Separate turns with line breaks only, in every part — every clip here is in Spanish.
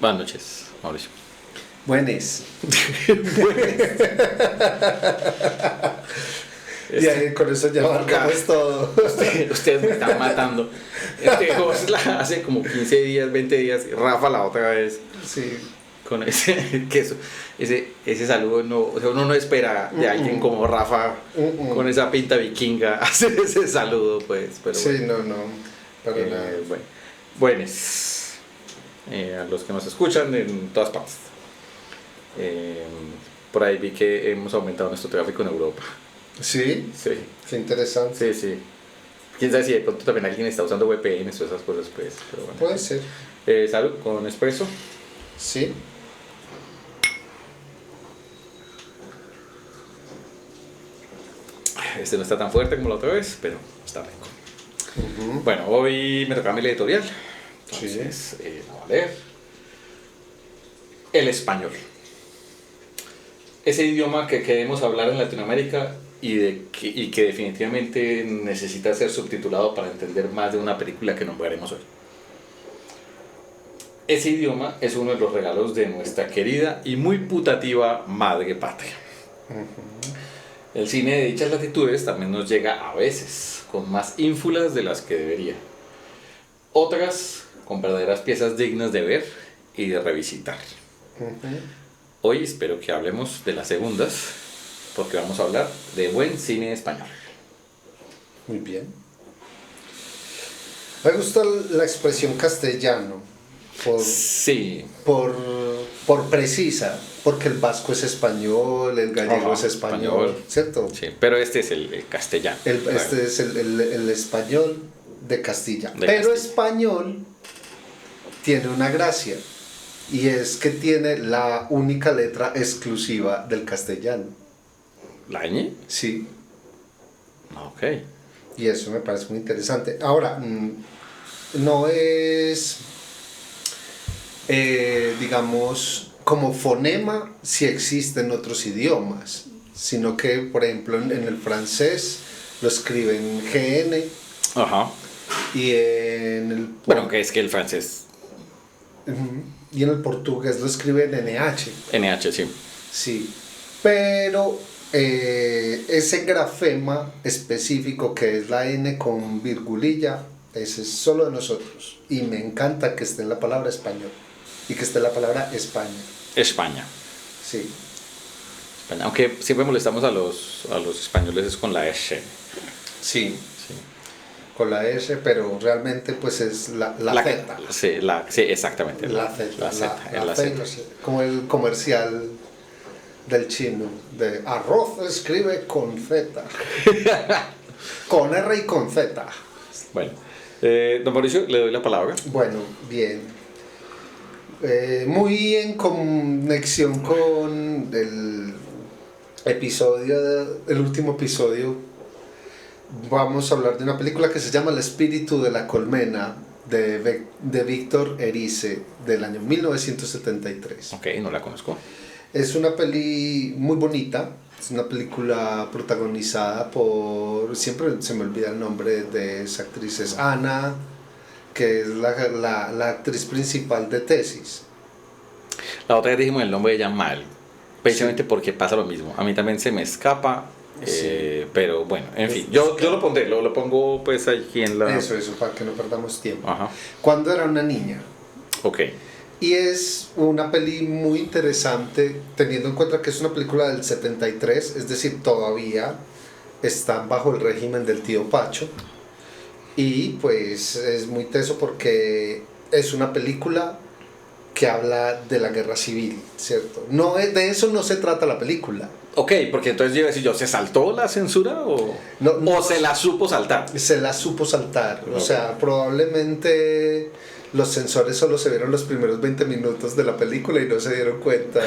Buenas noches, Mauricio.
Buenes. Y ahí con eso ya marcamos todo.
Ustedes me están matando. Hace como 15 días, 20 días, Rafa la otra vez.
Sí.
Con ese saludo, no, o sea, uno no espera de alguien como Rafa con esa pinta vikinga hacer ese saludo, pues. Pero
sí, bueno. No, para nada.
Bueno, buenos a los que nos escuchan en todas partes. Por ahí vi que hemos aumentado nuestro tráfico en Europa.
¿Sí?
Sí.
Qué interesante.
Sí. Quién sabe si de pronto también alguien está usando VPN o esas cosas, pues. Pero bueno.
Puede ser.
Salud con espresso.
Sí.
Este no está tan fuerte como la otra vez, pero está rico. Bueno, hoy me toca mi editorial. Entonces, vamos a leer. El español. Ese idioma que queremos hablar en Latinoamérica y que definitivamente necesita ser subtitulado para entender más de una película que nombraremos hoy. Ese idioma es uno de los regalos de nuestra querida y muy putativa madre patria. El cine de dichas latitudes también nos llega a veces con más ínfulas de las que debería. Otras con verdaderas piezas dignas de ver y de revisitar. Hoy espero que hablemos de las segundas, porque vamos a hablar de buen cine español.
Muy bien. Me gusta la expresión castellano.
Sí.
Por precisa, porque el vasco es español, el gallego es español, ¿cierto?
Sí, pero este es el castellano.
Este es el español de Castilla. Pero español tiene una gracia, y es que tiene la única letra exclusiva del castellano.
¿La ñ?
Sí.
Ok.
Y eso me parece muy interesante. Ahora, no es... digamos, como fonema sí existe en otros idiomas, sino que, por ejemplo, en el francés lo escriben GN.
Ajá.
Y en el...
Bueno, que es que el francés...
Y en el portugués lo escriben NH.
NH, sí.
Sí, pero ese grafema específico que es la N con virgulilla, ese es solo de nosotros. Y me encanta que esté en la palabra español. Y que esté la palabra España.
España.
Sí.
España. Aunque siempre molestamos a los españoles es con la S.
Sí. Con la S, pero realmente pues es la Z.
Sí, exactamente.
La Z.
La Z.
La Z. Como el comercial del chino. De arroz escribe con Z. Con R y con Z.
Bueno. Don Mauricio, le doy la palabra.
Bueno, bien. Muy en conexión con el último episodio, vamos a hablar de una película que se llama El espíritu de la colmena, de Víctor Erice, del año 1973.
Ok, no la conozco.
Es una peli muy bonita. Es una película protagonizada por... Siempre se me olvida el nombre de esa actriz. Es Ana, que es la actriz principal de Tesis.
La otra vez dijimos el nombre de ella mal, precisamente porque pasa lo mismo. A mí también se me escapa, pero bueno, en fin, yo lo pondré, lo pongo pues aquí en la...
Eso, para que no perdamos tiempo.
Ajá.
Cuando era una niña.
Ok.
Y es una peli muy interesante, teniendo en cuenta que es una película del 73, es decir, todavía están bajo el régimen del tío Pacho. Y pues es muy teso porque es una película que habla de la guerra civil, ¿cierto? De eso no se trata la película.
Ok, porque entonces yo iba a decir ¿se saltó la censura o se la supo saltar?
Se la supo saltar, o sea, probablemente los censores solo se vieron los primeros 20 minutos de la película y no se dieron cuenta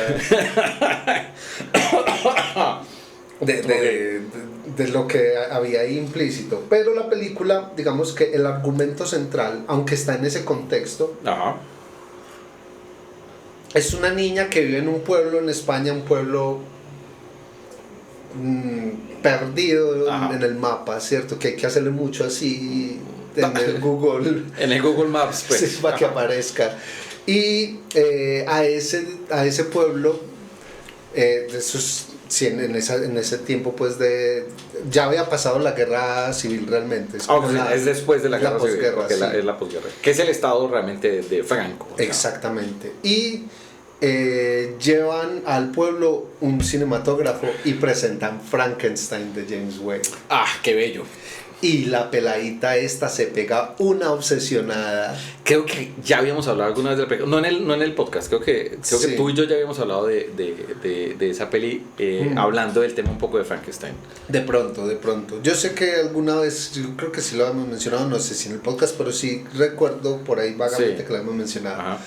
de lo que había ahí implícito. Pero la película, digamos que el argumento central, aunque está en ese contexto, es una niña que vive en un pueblo en España, un pueblo perdido en el mapa, ¿cierto? Que hay que hacerle mucho así en el Google.
En el Google Maps, pues.
Sí, para que aparezca. Y a ese pueblo, sí, en ese tiempo pues ya había pasado la guerra civil realmente.
Es después de la guerra civil,
posguerra,
porque
sí.
es la posguerra, que es el estado realmente de Franco.
Exactamente. Y llevan al pueblo un cinematógrafo y presentan Frankenstein de James Whale.
Ah, qué bello.
Y la peladita esta se pega una obsesionada.
Creo que ya habíamos hablado alguna vez de la película, no en el podcast, creo que
Sí.
tú y yo ya habíamos hablado de esa peli, hablando del tema un poco de Frankenstein.
De pronto. Yo sé que alguna vez, yo creo que sí lo hemos mencionado, no sé si en el podcast, pero sí recuerdo por ahí vagamente
Sí.
que lo hemos mencionado.
Ajá.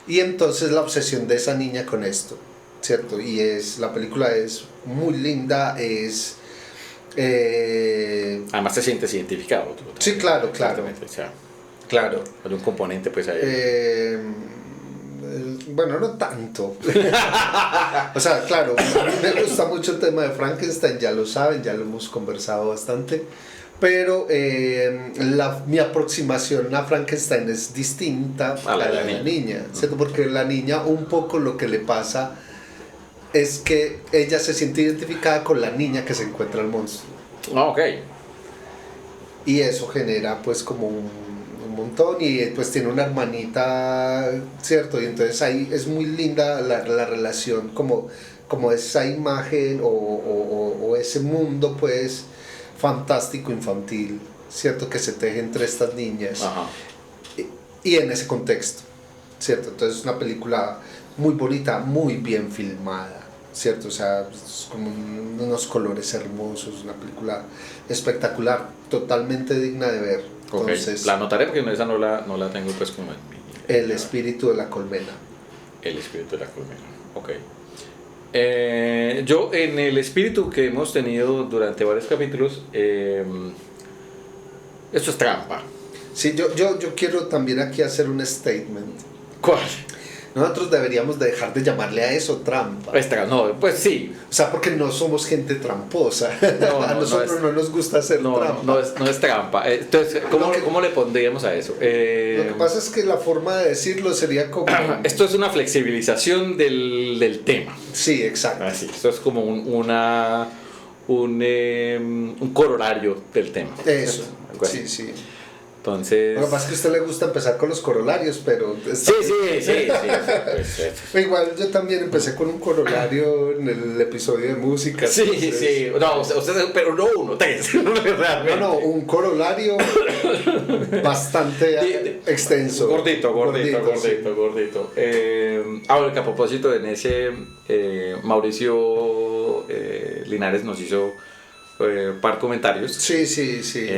Y entonces la obsesión de esa niña con esto, ¿cierto? Y la película es muy linda,
Además te sientes identificado.
Sí, claro.
Exactamente, o sea,
Claro.
hay un componente pues ahí.
Bueno, no tanto. O sea, claro, a mí me gusta mucho el tema de Frankenstein, ya lo saben, ya lo hemos conversado bastante. Pero mi aproximación a Frankenstein es distinta
A la de la
niña, ¿cierto? Porque la niña un poco lo que le pasa es que ella se siente identificada con la niña que se encuentra el monstruo.
Ok.
Y eso genera pues como un montón, y pues tiene una hermanita, ¿cierto? Y entonces ahí es muy linda la relación, como esa imagen o ese mundo pues fantástico infantil, ¿cierto? Que se teje entre estas niñas.
Ajá.
Y en ese contexto, ¿cierto? Entonces es una película muy bonita, muy bien filmada, ¿cierto? O sea, es como unos colores hermosos, una película espectacular, totalmente digna de ver.
Okay.
Entonces,
La anotaré porque esa no la tengo pues como en mi...
El espíritu de la colmena.
El espíritu de la colmena, ok. Yo en el espíritu que hemos tenido durante varios capítulos, esto es trampa.
Sí, yo quiero también aquí hacer un statement.
¿Cuál?
Nosotros deberíamos dejar de llamarle a eso trampa.
No, pues sí.
O sea, porque no somos gente tramposa.
No,
a nosotros no nos gusta hacer trampa.
No es trampa. Entonces, ¿cómo le pondríamos a eso?
Lo que pasa es que la forma de decirlo sería como...
Esto es una flexibilización del tema.
Sí, exacto.
Así, esto es como un corolario del tema.
Eso.
Algo así.
Sí.
Entonces...
Lo que pasa es que a usted le gusta empezar con los corolarios, pero...
Sí. Pues,
igual yo también empecé con un corolario en el episodio de música.
Sí. No, usted, pero no uno, tres. Realmente.
No, un corolario bastante extenso.
Gordito.
Sí.
Ahora que a propósito en ese Mauricio Linares nos hizo par comentarios.
Sí.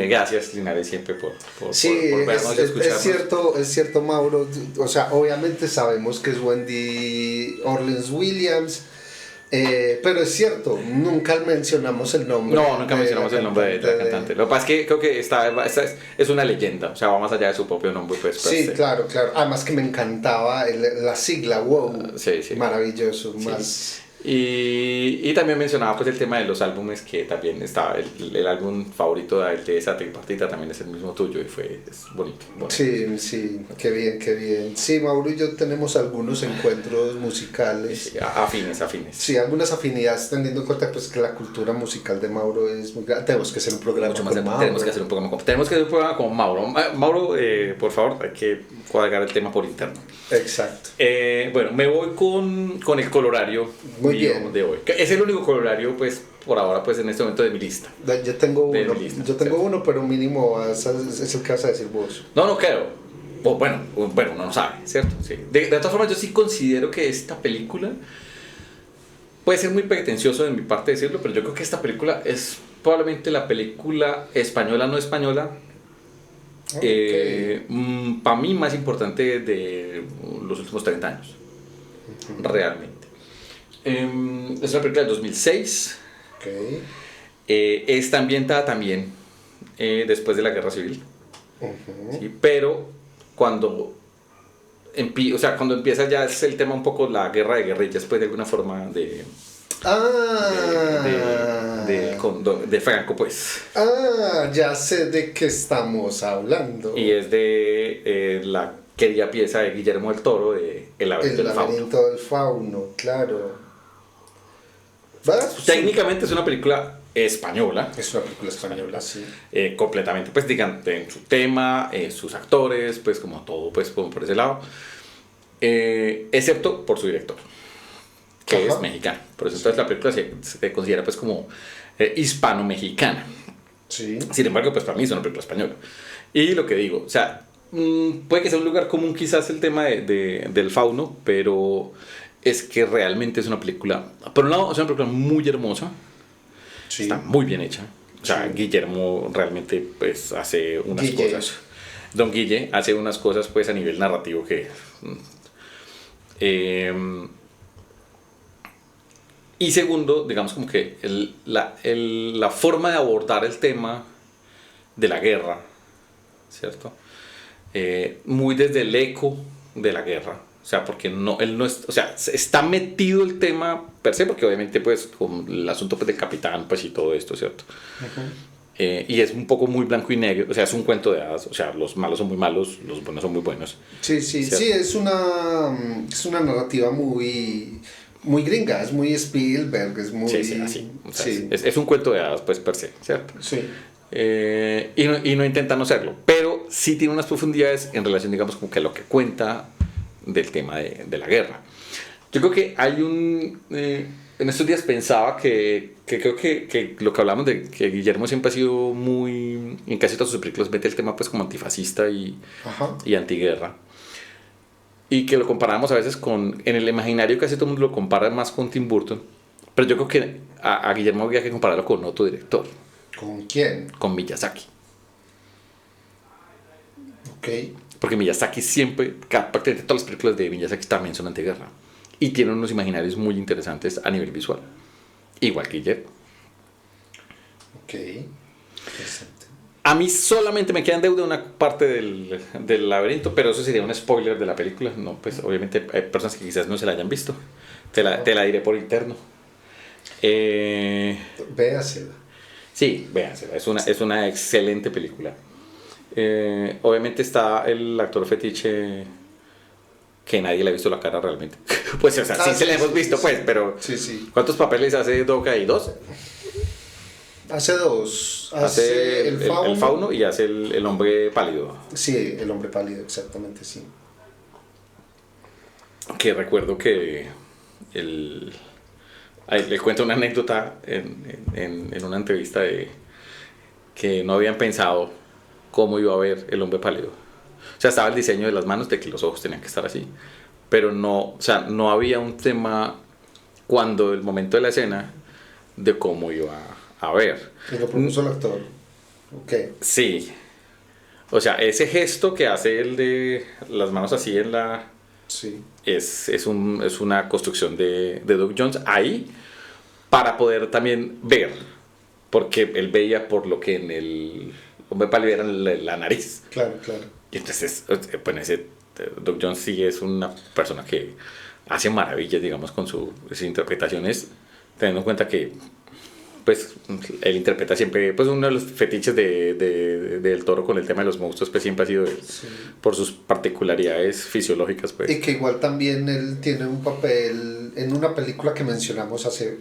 Gracias Linares siempre por
vernos
y escucharnos.
Es cierto, Mauro. O sea, obviamente sabemos que es Wendy Orleans Williams, pero es cierto, nunca mencionamos el nombre.
No, nunca mencionamos el nombre de la cantante. Lo que pasa es que creo que esta es una leyenda, o sea, va más allá de su propio nombre. Pues,
sí, claro. Además que me encantaba la sigla, wow.
Sí.
Maravilloso,
sí.
más...
Y también mencionaba pues el tema de los álbumes, que también estaba el álbum favorito de esa tripartita también es el mismo tuyo y es bonito.
Sí, qué bien. Sí, Mauro y yo tenemos algunos encuentros musicales.
Sí, afines.
Sí, algunas afinidades, teniendo en cuenta pues que la cultura musical de Mauro es muy grande. Tenemos que hacer un programa con Mauro.
Tenemos que hacer un programa con Mauro. Mauro, por favor, hay que cuadrar el tema por interno.
Exacto.
Bueno, me voy con el colorario
muy bien
de hoy. Es el único colorario, pues, por ahora, pues, en este momento de mi lista.
Yo tengo uno.
Lista,
yo tengo uno, pero mínimo es el que vas a decir vos.
No creo. Bueno, uno no sabe, ¿cierto? Sí. De todas formas, yo sí considero que esta película puede ser muy pretencioso de mi parte decirlo, pero yo creo que esta película es probablemente la película española, no española, para mí más importante de los últimos 30 años. Realmente. Es una película del 2006. Está ambientada también después de la Guerra Civil. ¿Sí? Pero cuando empieza ya es el tema un poco la guerra de guerrillas, pues de alguna forma de Franco, pues.
Ya sé de qué estamos hablando.
Y es de la querida pieza de Guillermo del Toro de El laberinto
El
del fauno.
laberinto del fauno, claro. ¿Vas?
Técnicamente es una película española,
Es una película española, sí.
completamente, pues digan, en su tema, sus actores, pues como todo, pues por ese lado, excepto por su director, que
Ajá.
es mexicano. Por eso entonces la película se considera pues como hispano-mexicana.
Sí.
Sin embargo, pues para mí es una película española. Y lo que digo, o sea, puede que sea un lugar común quizás el tema del fauno, pero es que realmente es una película, por un lado, es una película muy hermosa,
Sí.
está muy bien hecha. O sea,
Sí.
Guillermo realmente pues hace unas
Guille.
cosas. Don Guille hace unas cosas pues a nivel narrativo que... y segundo, digamos como que la forma de abordar el tema de la guerra, ¿cierto? Muy desde el eco de la guerra. O sea, porque él no es, o sea, está metido el tema per se, porque obviamente pues con el asunto pues, del capitán pues y todo esto, ¿cierto? Y es un poco muy blanco y negro, o sea, es un cuento de hadas, o sea, los malos son muy malos, los buenos son muy buenos.
Sí, sí,
¿Cierto?
sí, es una narrativa muy, muy gringa, es muy Spielberg, es muy...
Sí, sí, así. O sea,
sí,
es un cuento de hadas pues per se, ¿cierto?
sí.
Y no intenta no serlo, pero sí tiene unas profundidades en relación, digamos, como que a lo que cuenta del tema de la guerra. Yo creo que hay en estos días pensaba que creo que lo que hablamos de que Guillermo siempre ha sido muy, en casi todas sus películas mete el tema pues como antifascista
Ajá.
y antiguerra. Y que lo comparamos a veces en el imaginario casi todo el mundo lo compara más con Tim Burton, pero yo creo que a Guillermo había que compararlo con otro director,
¿Con quién?
con Miyazaki.
Ok.
Porque Miyazaki siempre, prácticamente todas las películas de Miyazaki también son antiguerra. Y tienen unos imaginarios muy interesantes a nivel visual. Igual que Guillermo.
Ok. Interesante.
A mí solamente me queda en deuda una parte del laberinto, pero eso sería un spoiler de la película. No, pues obviamente hay personas que quizás no se la hayan visto. Te la diré por interno.
Véasela.
Sí, véansela. Es una excelente película. Obviamente está el actor fetiche que nadie le ha visto la cara realmente. Pues, o sea, sí se la hemos visto,
sí.
pues, pero
Sí, sí.
¿cuántos papeles hace Doga y dos?
Hace dos.
Hace
el fauno.
el fauno y hace el hombre pálido.
Sí, el hombre pálido, exactamente, sí.
Que recuerdo que ahí le cuento una anécdota en una entrevista de que no habían pensado cómo iba a ver el hombre pálido. O sea, estaba el diseño de las manos, de que los ojos tenían que estar así. Pero no, o sea, no había un tema cuando el momento de la escena de cómo iba a ver.
Y lo propuso el actor. Ok.
Sí. O sea, ese gesto que hace el de las manos así en la...
Sí.
Es una construcción de Doug Jones ahí para poder también ver. Porque él veía por lo que en el hombre pálido era la nariz.
Claro, claro.
Y entonces, pues Doug Jones sí es una persona que hace maravillas, digamos, con sus interpretaciones, teniendo en cuenta que pues él interpreta siempre, pues uno de los fetiches del Toro con el tema de los monstruos pues siempre ha sido él,
Sí.
por sus particularidades fisiológicas pues.
Y que igual también él tiene un papel en una película que mencionamos hace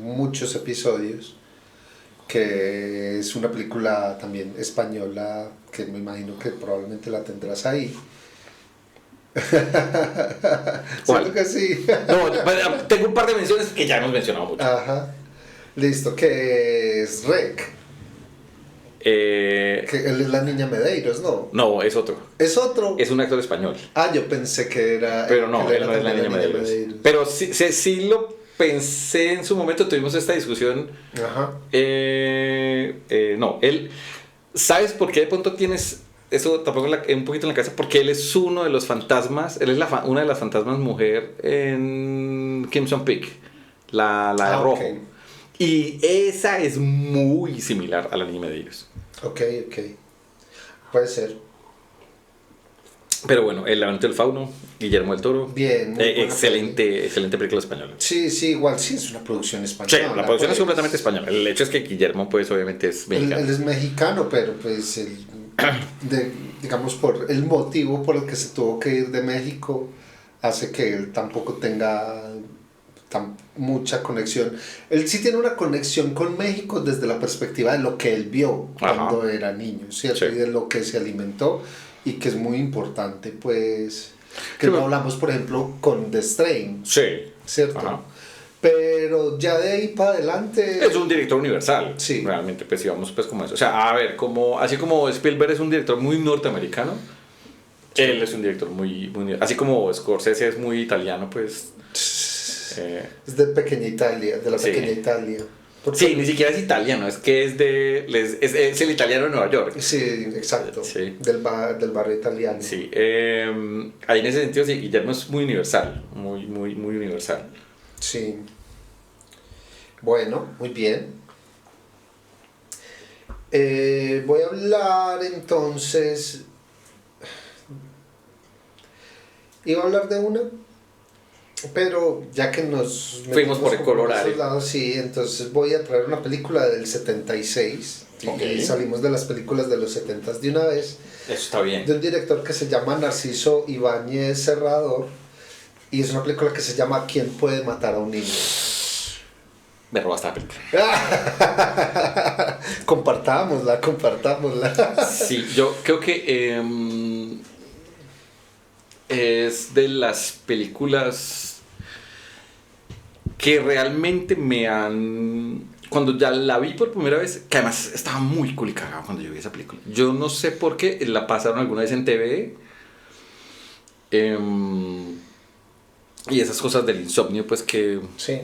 muchos episodios, que es una película también española, que me imagino que probablemente la tendrás ahí.
¿Cuál?
Siento que sí.
No, bueno, tengo un par de menciones que ya hemos mencionado mucho.
Ajá. Listo, que es Rec. Que él es la niña Medeiros, ¿no?
No, es otro.
Es otro.
Es un actor español.
Ah, yo pensé que era.
Pero no,
que
él no es la
también
niña Medeiros. Pero sí lo pensé en su momento, tuvimos esta discusión.
Ajá.
No, él. ¿Sabes por qué de pronto tienes eso tampoco un poquito en la cabeza? Porque él es uno de los fantasmas. Él es una de las fantasmas mujer en Crimson Peak, la de rojo.
Okay.
Y esa es muy similar a la niña Medeiros.
Ok. Puede ser.
Pero bueno, El laberinto del fauno, Guillermo del Toro.
Bien. muy buena
Excelente película española.
Sí, igual sí es una producción española.
Sí, la producción
pues.
es completamente española. El hecho es que Guillermo, pues, obviamente es mexicano.
Él es mexicano, pero pues digamos, por el motivo por el que se tuvo que ir de México, hace que él tampoco tenga mucha conexión. Él sí tiene una conexión con México desde la perspectiva de lo que él vio cuando era niño, ¿cierto? Sí. Y de lo que se alimentó, y que es muy importante, pues, que no hablamos, por ejemplo, con The Strain.
Sí.
¿Cierto? Ajá. Pero ya de ahí para adelante...
Es un director universal.
Sí.
Realmente, pues, íbamos pues como eso. O sea, a ver, así como Spielberg es un director muy norteamericano, sí, él es un director muy... Así como Scorsese es muy italiano, pues...
es de pequeña Italia, de la pequeña Italia.
Sí, ni siquiera es italiano, es que es el italiano de Nueva York.
Sí, exacto.
Sí.
Del barrio italiano.
Sí. Ahí en ese sentido, sí, Guillermo es muy universal, muy universal.
Sí. Bueno, muy bien. Voy a hablar entonces... Iba a hablar de una, pero ya que nos
fuimos por el colorario,
sí, entonces voy a traer una película del 76. Okay. Y salimos de las películas de los 70 de una vez.
Eso está bien.
De un director que se llama Narciso Ibáñez Serrador, y es una película que se llama ¿Quién puede matar a un niño?
Me robaste la película.
Compartámosla.
Sí, yo creo que es de las películas que realmente me han... Cuando ya la vi por primera vez, que además estaba muy culicagado cuando yo vi esa película. Yo no sé por qué, la pasaron alguna vez en TV. Y esas cosas del insomnio, pues que
sí,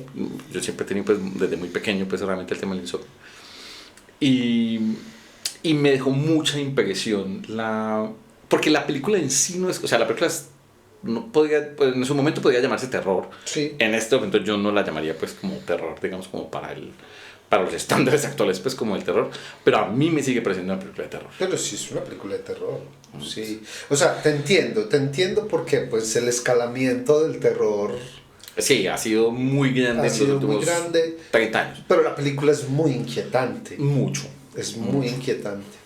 yo siempre he tenido, pues desde muy pequeño, pues realmente el tema del insomnio. Y me dejó mucha impresión porque la película en sí no es... O sea, la película no podía, pues, en su momento podría llamarse terror.
Sí.
En este momento yo no la llamaría pues como terror, digamos, como para los estándares actuales, pues como el terror, pero a mí me sigue pareciendo una película de terror.
Pero sí es una película de terror, sí. O sea, te entiendo porque pues el escalamiento del terror...
Sí, ha sido muy grande
en los últimos
30 años.
Pero la película es muy inquietante.
Mucho.
Es muy inquietante.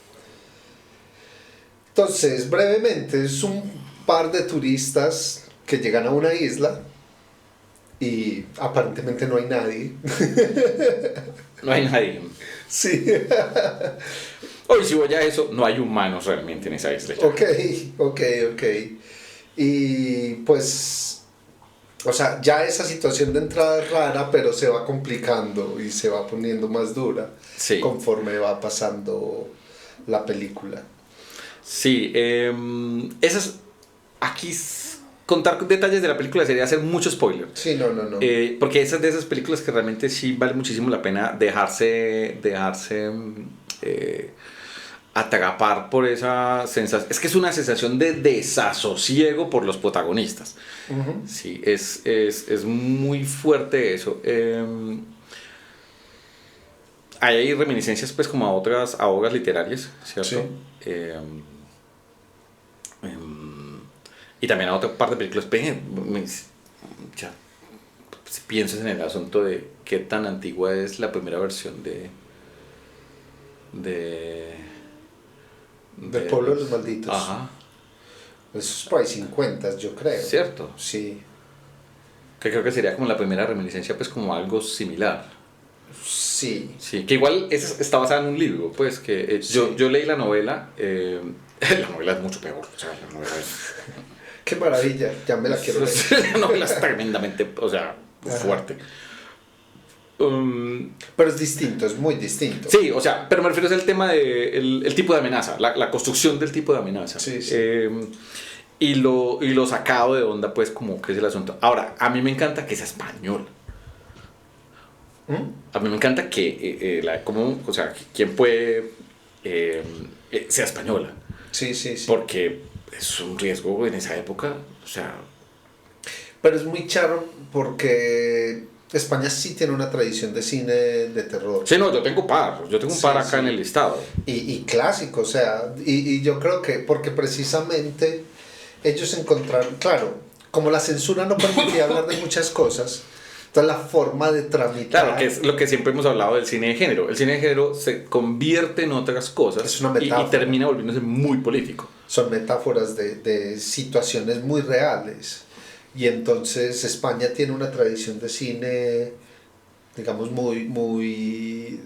Entonces, brevemente, es un par de turistas que llegan a una isla y aparentemente no hay nadie.
No hay nadie.
Sí.
Hoy si voy a eso, no hay humanos realmente en esa isla.
Ok. Y pues, o sea, ya esa situación de entrada es rara, pero se va complicando y se va poniendo más dura, sí, conforme va pasando la película.
Sí, esas... Aquí contar detalles de la película sería hacer mucho spoiler.
Sí, no.
Porque esas de esas películas que realmente sí vale muchísimo la pena dejarse atrapar por esa sensación. Es que es una sensación de desasosiego por los protagonistas. Uh-huh. Sí, es muy fuerte eso. Hay reminiscencias pues como a otras obras literarias, ¿cierto? Sí. Y también a otra parte de películas. Ya si piensas en el asunto de qué tan antigua es la primera versión de
Pueblo de los Malditos.
Ajá.
Eso es por ahí 50, yo creo.
¿Cierto?
Sí.
Que creo que sería como la primera reminiscencia, pues como algo similar.
Sí.
Sí, que igual está basada en un libro, pues que sí. yo leí la novela. La novela es mucho peor. O sea, la novela es...
Qué maravilla, ya me la quiero ver.
La novela es tremendamente, o sea, fuerte.
Pero es distinto, es muy distinto.
Sí, o sea, pero me refiero al tema de el tipo de amenaza, la construcción del tipo de amenaza.
Sí.
Y lo sacado de onda, pues, como que es el asunto. Ahora, a mí me encanta que sea español. A mí me encanta que, o sea, quien puede sea española.
Sí.
Porque es un riesgo en esa época, o sea...
Pero es muy charro porque España sí tiene una tradición de cine de terror.
Sí, no, yo tengo un par acá en el listado.
Y clásico, o sea, y yo creo que porque precisamente ellos encontraron, claro, como la censura no permitía hablar de muchas cosas, Toda la forma de tramitar.
Claro, que es lo que siempre hemos hablado del cine de género. El cine de género se convierte en otras cosas
Es una metáfora.
y termina volviéndose muy político.
Son metáforas de situaciones muy reales. Y entonces España tiene una tradición de cine, digamos, muy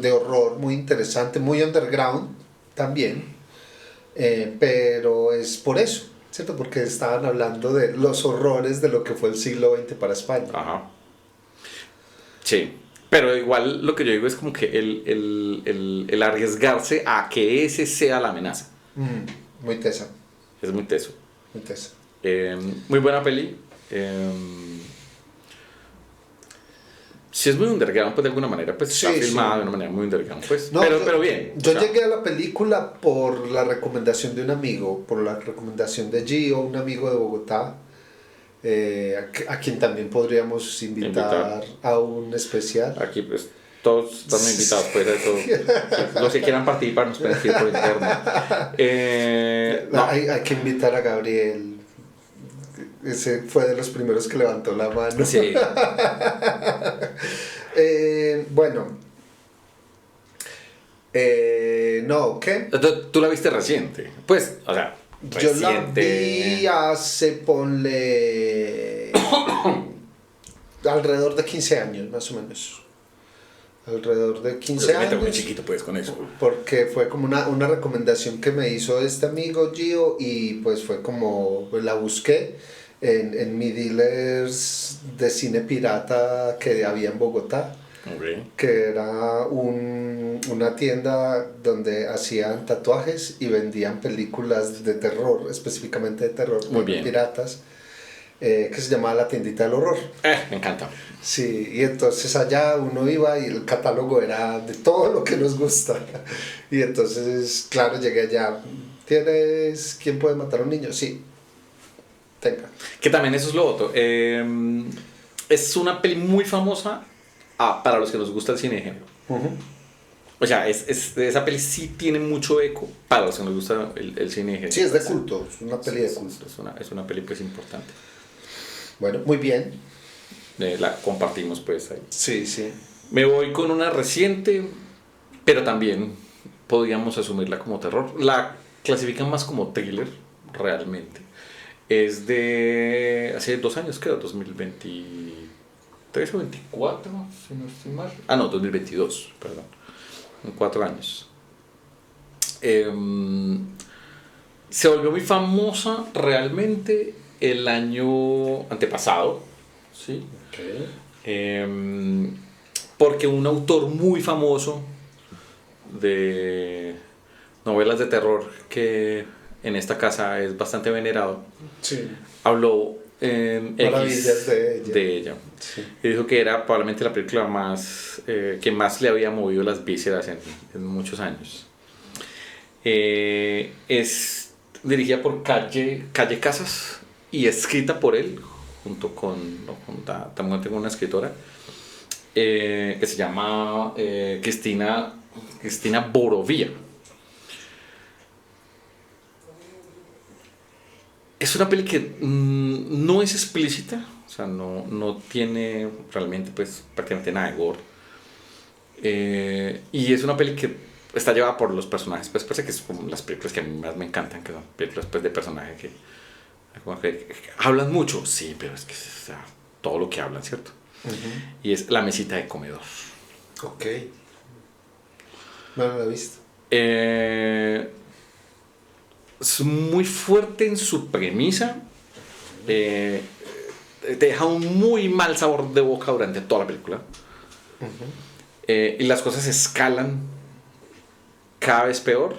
de horror, muy interesante, muy underground también. Pero es por eso, ¿cierto? Porque estaban hablando de los horrores de lo que fue el siglo XX para España.
Ajá. Sí. Pero igual lo que yo digo es como que el arriesgarse a que ese sea la amenaza.
Muy tesa,
Es muy teso.
muy tesa.
Muy buena peli. Si es muy underground, pues de alguna manera, pues
Sí,
está filmada
sí.
de una manera muy underground, pues.
No,
pero bien.
Yo
o sea,
llegué a la película por la recomendación de un amigo, por la recomendación de Gio, un amigo de Bogotá, a quien también podríamos invitar a un especial.
Aquí, pues, todos están invitados, pues, a eso. Los que quieran participar nos pueden escribir por internet. No.
Hay que invitar a Gabriel. Ese fue de los primeros que levantó la mano.
Sí.
Bueno. No, ¿qué?
Tú la viste reciente. Pues, o sea,
Yo
reciente.
la vi hace, ponle, alrededor de 15 años, más o menos. Alrededor de 15
Yo me meto muy
años.
chiquito, pues, con eso.
Porque fue como una recomendación que me hizo este amigo Gio y pues fue como, pues, la busqué en mi dealers de cine pirata que había en Bogotá,
Okay.
que era una tienda donde hacían tatuajes y vendían películas de terror, específicamente de terror,
Muy bien.
piratas, que se llamaba La Tiendita del Horror.
Me encanta.
Sí, y entonces allá uno iba y el catálogo era de todo lo que nos gusta. Y entonces, claro, llegué allá. ¿Tienes quién puede matar a un niño? Sí, tenga.
Que también eso es lo otro. Es una peli muy famosa para los que nos gusta el cine de género. O sea, esa peli sí tiene mucho eco para los que nos gusta el cine de género.
Sí, es de culto, es una peli de
Sí,
culto.
es una peli pues importante.
Bueno, muy bien.
La compartimos pues ahí.
Sí, sí.
Me voy con una reciente, pero también podríamos asumirla como terror. La clasifican más como thriller, realmente. Es de hace 2 años, creo, 2023 o 24, si no estoy mal. Ah, no, 2022, perdón. En 4 años. Se volvió muy famosa realmente el año antepasado, ¿sí?
Okay.
Porque un autor muy famoso de novelas de terror que en esta casa es bastante venerado,
Sí.
habló en
Maravillas
de ella.
Sí.
Y dijo que era probablemente la película más que más le había movido las vísceras en muchos años. Es dirigida por Calle Casas y escrita por él también tengo una escritora que se llama Cristina Borovia. Es una peli que no es explícita, o sea, no tiene realmente pues prácticamente nada de gore. Y es una peli que está llevada por los personajes, pues parece que es como las películas que a mí más me encantan, que son películas pues, de personajes que hablan mucho, sí, pero es que o sea, todo lo que hablan, ¿cierto? Y es La mesita de comedor.
Ok. No la he visto.
Es muy fuerte en su premisa. Te deja un muy mal sabor de boca durante toda la película. Y las cosas escalan cada vez peor.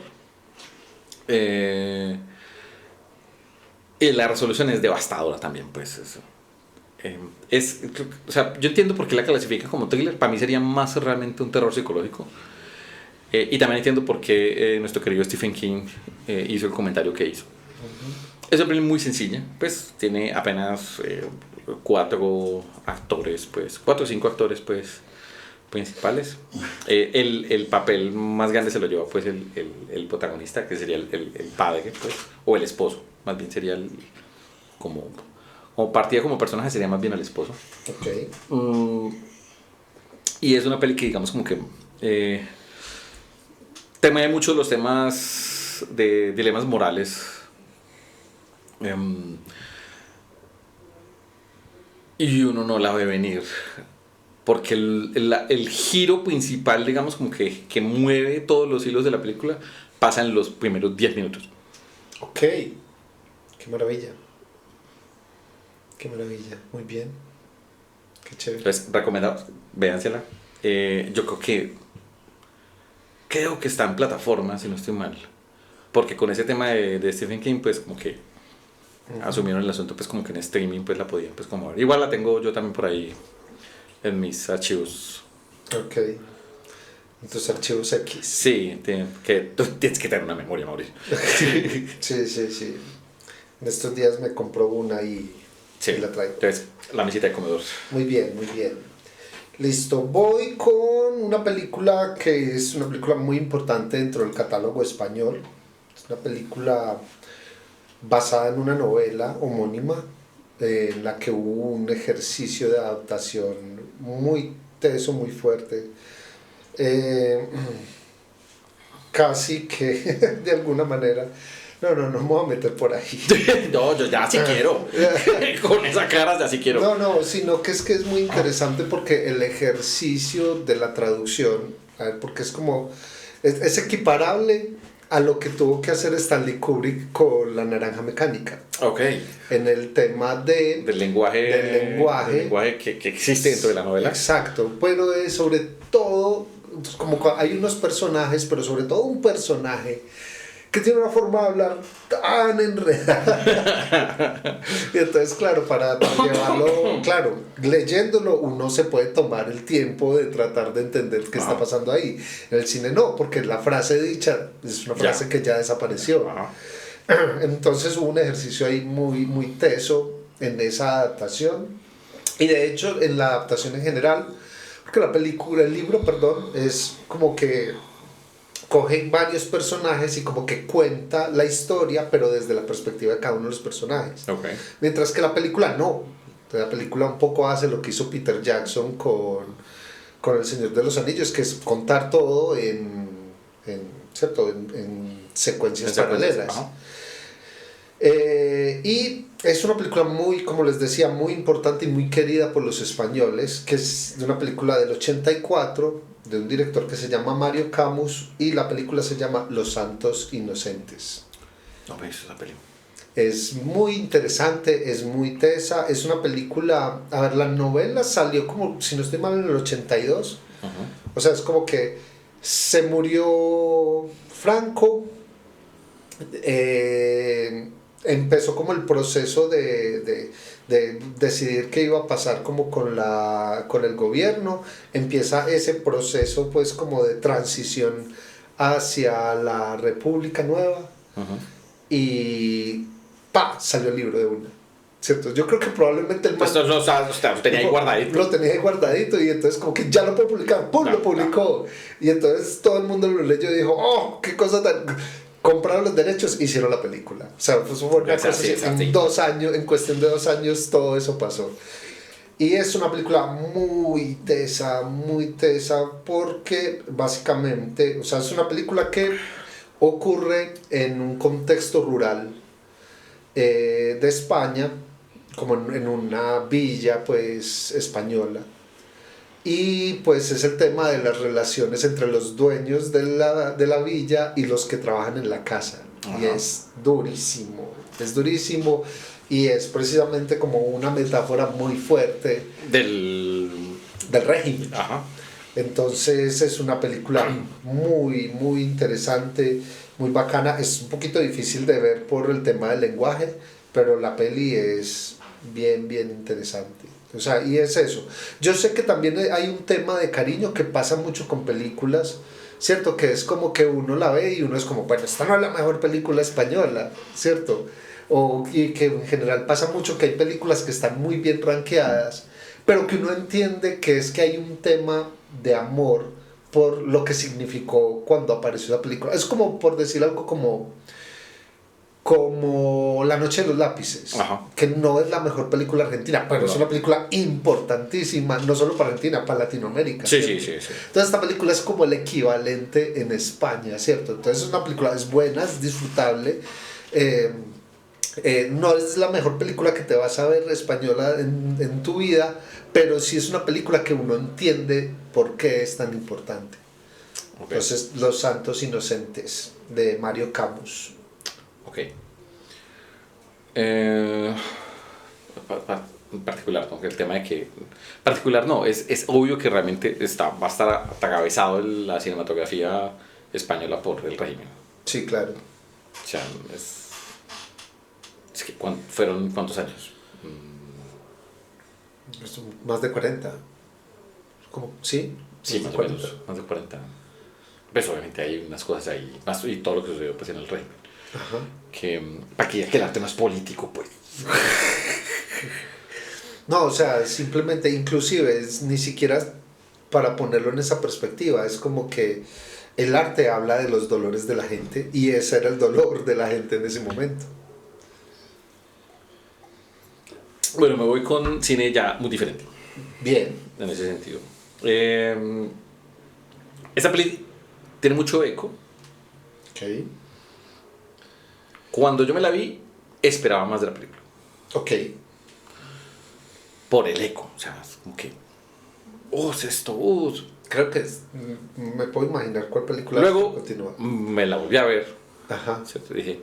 Y la resolución es devastadora también, pues. O sea, yo entiendo por qué la clasifica como thriller. Para mí sería más realmente un terror psicológico. Y también entiendo por qué nuestro querido Stephen King hizo el comentario que hizo. Es una película muy sencilla, pues tiene apenas 4 o 5 actores pues, principales. El papel más grande se lo lleva pues el protagonista, que sería el padre, pues, o el esposo, más bien sería como o partida como personaje sería más bien al esposo.
Ok.
Y es una peli que digamos como que tema de muchos los temas de dilemas morales. Y uno no la ve venir. Porque el giro principal, digamos, como que mueve todos los hilos de la película, pasa en los primeros 10 minutos.
Ok. Qué maravilla. Qué maravilla. Muy bien. Qué chévere.
Entonces, recomendado, véansela. Yo creo que está en plataforma, si no estoy mal. Porque con ese tema de Stephen King, pues como que asumieron el asunto, pues como que en streaming pues la podían pues como ver. Igual la tengo yo también por ahí en mis archivos.
Ok. En tus archivos X.
Sí, tú tienes que tener una memoria, Mauricio.
Sí, sí, sí. En estos días me compró una y la traigo.
Entonces, la mesita de comedor.
Muy bien, muy bien. Listo, voy con una película que es una película muy importante dentro del catálogo español. Es una película basada en una novela homónima en la que hubo un ejercicio de adaptación muy teso, muy fuerte. Casi que de alguna manera... No me voy a meter por ahí.
No, yo ya sí quiero. Con esa cara ya sí quiero.
No, sino que es muy interesante porque el ejercicio de la traducción, a ver, porque es como, es equiparable a lo que tuvo que hacer Stanley Kubrick con La Naranja Mecánica.
Ok.
En el tema
del lenguaje que existe dentro de la novela.
Exacto, pero sobre todo, como hay unos personajes, pero sobre todo un personaje que tiene una forma de hablar tan enredada. Y entonces, claro, para llevarlo, claro, leyéndolo uno se puede tomar el tiempo de tratar de entender qué está pasando ahí. En el cine no, porque la frase dicha es una frase que ya desapareció. Entonces hubo un ejercicio ahí muy, muy teso en esa adaptación. Y de hecho, en la adaptación en general, porque el libro, perdón, es como que coge varios personajes y como que cuenta la historia, pero desde la perspectiva de cada uno de los personajes.
Okay.
Mientras que la película no. La película un poco hace lo que hizo Peter Jackson con El Señor de los Anillos, que es contar todo en secuencias paralelas. Y es una película muy, como les decía, muy importante y muy querida por los españoles, que es de una película del 84, de un director que se llama Mario Camus, y la película se llama Los Santos Inocentes.
No me he visto esa película.
Es muy interesante, es muy tesa, es una película, a ver, la novela salió como, si no estoy mal, en el 82, o sea, es como que se murió Franco, empezó como el proceso de decidir qué iba a pasar como con el gobierno, empieza ese proceso pues como de transición hacia la República Nueva y salió el libro de una, ¿cierto? Yo creo que probablemente el
pues lo tenía ahí guardadito.
Lo tenía ahí guardadito y entonces como que ya lo puedo publicar, ¡pum! Lo publicó. Y entonces todo el mundo lo leyó y dijo, ¡oh! ¡Qué cosa tan... Compraron los derechos, hicieron la película. O sea, fue una cosa así, en 2 años, en cuestión de 2 años, todo eso pasó. Y es una película muy tesa, porque básicamente, o sea, es una película que ocurre en un contexto rural de España, como en una villa, pues, española. Y pues es el tema de las relaciones entre los dueños de la villa y los que trabajan en la casa. Y es durísimo y es precisamente como una metáfora muy fuerte del régimen. Entonces es una película muy, muy interesante, muy bacana. Es un poquito difícil de ver por el tema del lenguaje, pero la peli es bien, bien interesante. O sea, y es eso. Yo sé que también hay un tema de cariño que pasa mucho con películas, ¿cierto? Que es como que uno la ve y uno es como, bueno, esta no es la mejor película española, ¿cierto? Y que en general pasa mucho que hay películas que están muy bien rankeadas, pero que uno entiende que es que hay un tema de amor por lo que significó cuando apareció la película. Es como, por decir algo como... como La Noche de los Lápices,
Ajá.
que no es la mejor película argentina, pero
No.
es una película importantísima, no solo para Argentina, para Latinoamérica.
Sí,
¿cierto?
sí, sí, sí.
Entonces esta película es como el equivalente en España, ¿cierto? Entonces es una película, es buena, es disfrutable. No es la mejor película que te vas a ver española en tu vida, pero sí es una película que uno entiende por qué es tan importante.
Ok.
Entonces, Los Santos Inocentes, de Mario Camus.
Ok. En particular, ¿no? El tema de que... Particular no, es obvio que realmente va a estar atravesado la cinematografía española por el régimen.
Sí, claro.
O sea, es que fueron ¿cuántos años?
Más de 40. ¿Cómo? ¿Sí?
Sí, más o menos, más de 40. Pues obviamente hay unas cosas ahí, más y todo lo que sucedió pues en el régimen.
Ajá.
Que, para que ya que el arte no es político, pues.
No, o sea, simplemente, inclusive, es ni siquiera para ponerlo en esa perspectiva, es como que el arte habla de los dolores de la gente y ese era el dolor de la gente en ese momento.
Bueno, me voy con cine ya muy diferente,
Bien.
en ese sentido. Esta peli tiene mucho eco.
Ok.
Cuando yo me la vi, esperaba más de la película.
Ok.
Por el eco, o sea, es como que... es esto,
Creo que me puedo imaginar cuál película
Luego
continúa.
me la volví a ver,
Ajá.
¿cierto? Dije,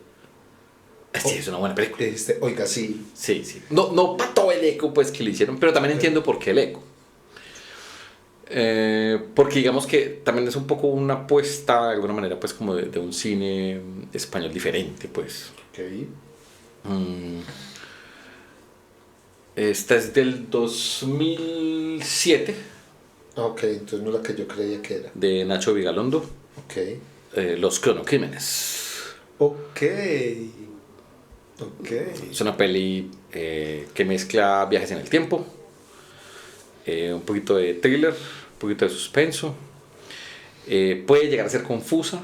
sí, es una buena película.
Dijiste, oiga, sí.
Sí, sí. No para todo el eco pues, que le hicieron, pero también entiendo por qué el eco. Porque digamos que también es un poco una apuesta, de alguna manera, pues como de un cine español diferente, pues.
Ok.
Esta es del 2007,
Ok, entonces no es la que yo creía que era.
de Nacho Vigalondo,
Ok.
Los Cronocrímenes.
Ok. Ok.
Es una peli que mezcla viajes en el tiempo, un poquito de thriller, un poquito de suspenso. Puede llegar a ser confusa.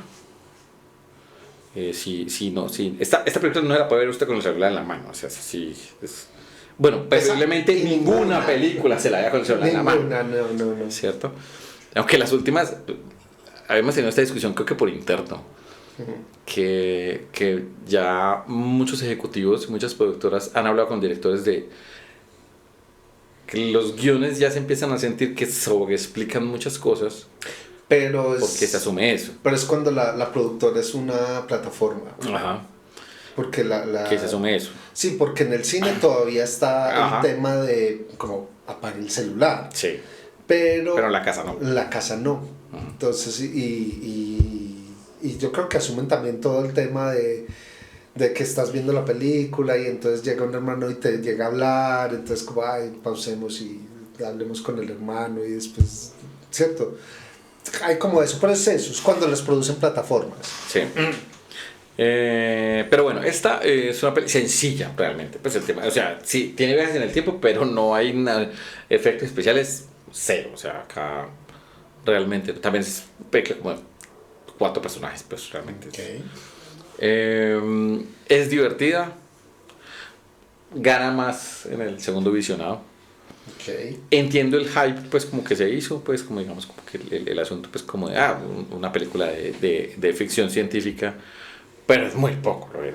Esta película no la puede ver usted con el celular en la mano. O sea, bueno, posiblemente ninguna película se la vea con el celular en la mano.
No.
¿Cierto? Aunque las últimas, habíamos tenido esta discusión creo que por interno, que ya muchos ejecutivos y muchas productoras han hablado con directores de que los guiones ya se empiezan a sentir que sobreexplican muchas cosas.
Pero es,
porque se asume eso.
Pero es cuando la productora es una plataforma.
Ajá.
Porque
Que se asume eso.
Sí, porque en el cine todavía está
Ajá.
el tema de como apagar el celular.
Sí.
Pero
en la casa no.
La casa no. Entonces, y yo creo que asumen también todo el tema de que estás viendo la película y entonces llega un hermano y te llega a hablar, entonces como, ay, pausemos y hablemos con el hermano y después, ¿cierto? Hay como eso, pero es eso, es cuando las producen plataformas.
Sí. Pero bueno, esta es una peli sencilla realmente. Pues el tema, o sea, sí, tiene viajes en el tiempo, pero no hay efectos especiales, cero. O sea, acá realmente también es como 4 personajes, pues realmente.
Okay.
Es divertida, gana más en el segundo visionado.
Okay.
Entiendo el hype pues como que se hizo, pues como digamos como que el asunto pues como de una película de ficción científica, pero es muy poco lo de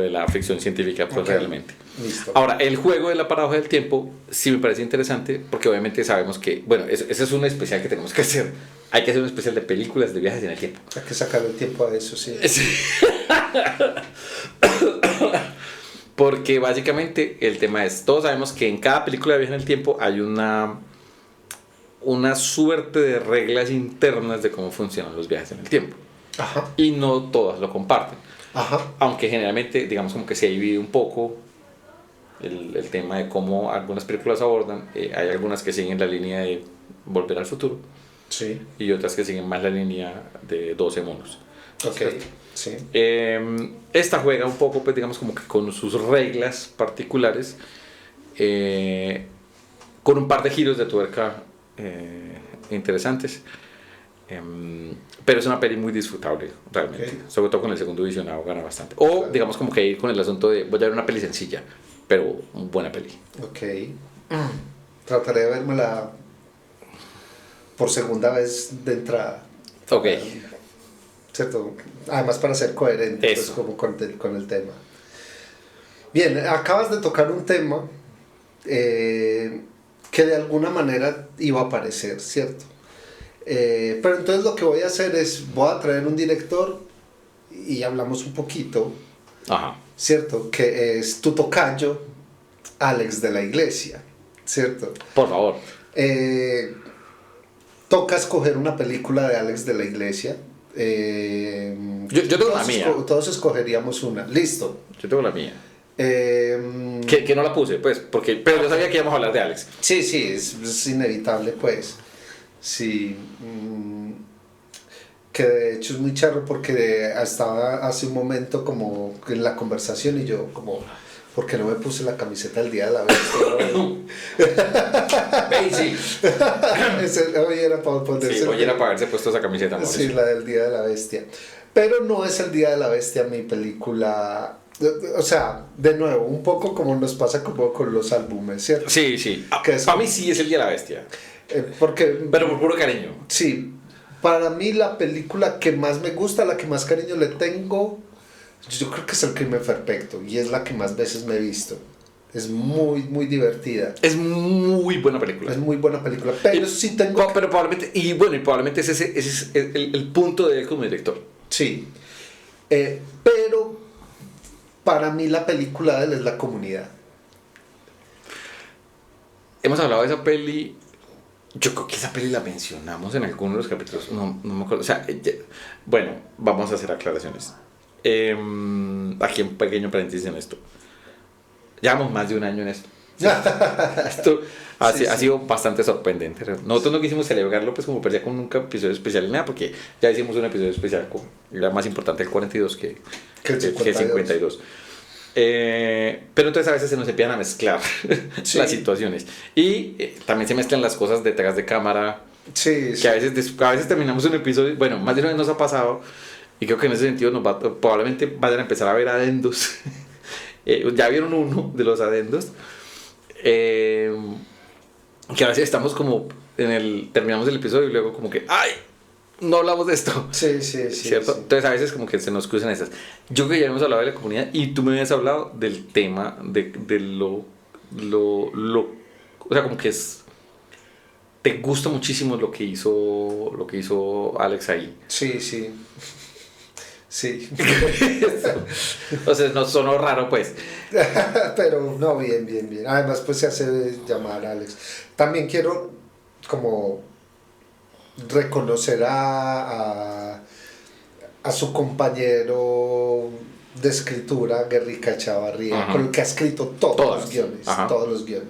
la ficción científica pues realmente.
Listo.
Ahora, el juego de la paradoja del tiempo sí me parece interesante porque obviamente sabemos que, bueno, ese es un especial que tenemos que hacer. Hay que hacer un especial de películas de viajes en el tiempo.
Hay que sacarle el tiempo a eso, sí.
Porque básicamente el tema es, todos sabemos que en cada película de viaje en el tiempo hay una suerte de reglas internas de cómo funcionan los viajes en el tiempo.
Ajá.
Y no todas lo comparten.
Ajá.
Aunque generalmente, digamos como que se divide un poco el tema de cómo algunas películas abordan. Hay algunas que siguen la línea de Volver al Futuro.
Sí.
Y otras que siguen más la línea de 12 monos.
Ok.
¿Cierto?
Sí.
Esta juega un poco, pues digamos como que con sus reglas particulares, con un par de giros de tuerca interesantes. Pero es una peli muy disfrutable, realmente.
Ok.
Sobre todo con el segundo visionado gana bastante. O
Claro.
digamos como que ir con el asunto de voy a ver una peli sencilla, pero buena peli.
Ok. Trataré de vérmela por segunda vez de entrada.
Ok.
¿Cierto? Además para ser coherente pues,
Eso.
como con el tema. Bien, acabas de tocar un tema que de alguna manera iba a aparecer, ¿cierto? Pero entonces lo que voy a hacer es, voy a traer un director y hablamos un poquito,
Ajá.
¿cierto? Que es tu tocayo, Alex de la Iglesia, ¿cierto?
Por favor.
Toca escoger una película de Alex de la Iglesia.
Yo tengo la mía.
Todos escogeríamos una. Listo.
Yo tengo la mía.
Eh,
Que no la puse, pues, pero yo sabía que íbamos a hablar de Alex.
sí, es inevitable, pues. Sí. Que de hecho es muy charro porque estaba hace un momento como en la conversación y yo como, ¿por qué no me puse la camiseta el día de la bestia?
Sí.
Hoy era para ponerse.
Sí, hoy era para haberse puesto esa camiseta, amor.
Sí, la del Día de la Bestia. Pero no es el Día de la Bestia mi película. O sea, de nuevo, un poco como nos pasa como con los álbumes, ¿cierto?
Sí, sí.
Que es-
Para mí sí es el Día de la Bestia.
Porque,
Pero por puro cariño.
sí, para mí la película que más me gusta, la que más cariño le tengo, yo creo que es El Crimen Perfecto y es la que más veces me he visto. Es muy, muy divertida.
Es muy buena película.
Es muy buena película. Pero sí tengo.
Pero probablemente, y probablemente ese es el punto de él como director.
Sí. Pero para mí la película de él es La Comunidad.
Hemos hablado de esa peli. Yo creo que esa peli la mencionamos en alguno de los capítulos. No me acuerdo. O sea, bueno, vamos a hacer aclaraciones. Aquí un pequeño paréntesis en esto. Llevamos más de un año en esto. Esto ha sido bastante sorprendente. Nosotros no quisimos celebrarlo pues como parecía con un episodio especial ni nada, porque ya hicimos un episodio especial con era más importante el 42 que
Que el 52.
52. Pero entonces a veces se nos empiezan a mezclar
Sí.
las situaciones y también se mezclan las cosas detrás de cámara,
Sí,
que a veces terminamos un episodio, bueno, más de una vez nos ha pasado y creo que en ese sentido probablemente vayan a empezar a ver adendos. Ya vieron uno de los adendos, que a veces estamos como terminamos el episodio y luego como que ¡ay! No hablamos de esto.
Sí,
¿Cierto?
sí.
Entonces a veces como que se nos cruzan esas. Yo creo que ya hemos hablado de la comunidad y tú me habías hablado del tema de lo o sea, como que te gusta muchísimo lo que hizo Alex ahí.
Sí. Sí.
O sea, no sonó raro pues.
Pero no, bien. Además, pues se hace llamar Alex. También quiero como reconocer a su compañero de escritura, Guerrica Chavarría,
Ajá.
con el que ha escrito todos
Todas.
los guiones.
Ajá.
Todos los guiones.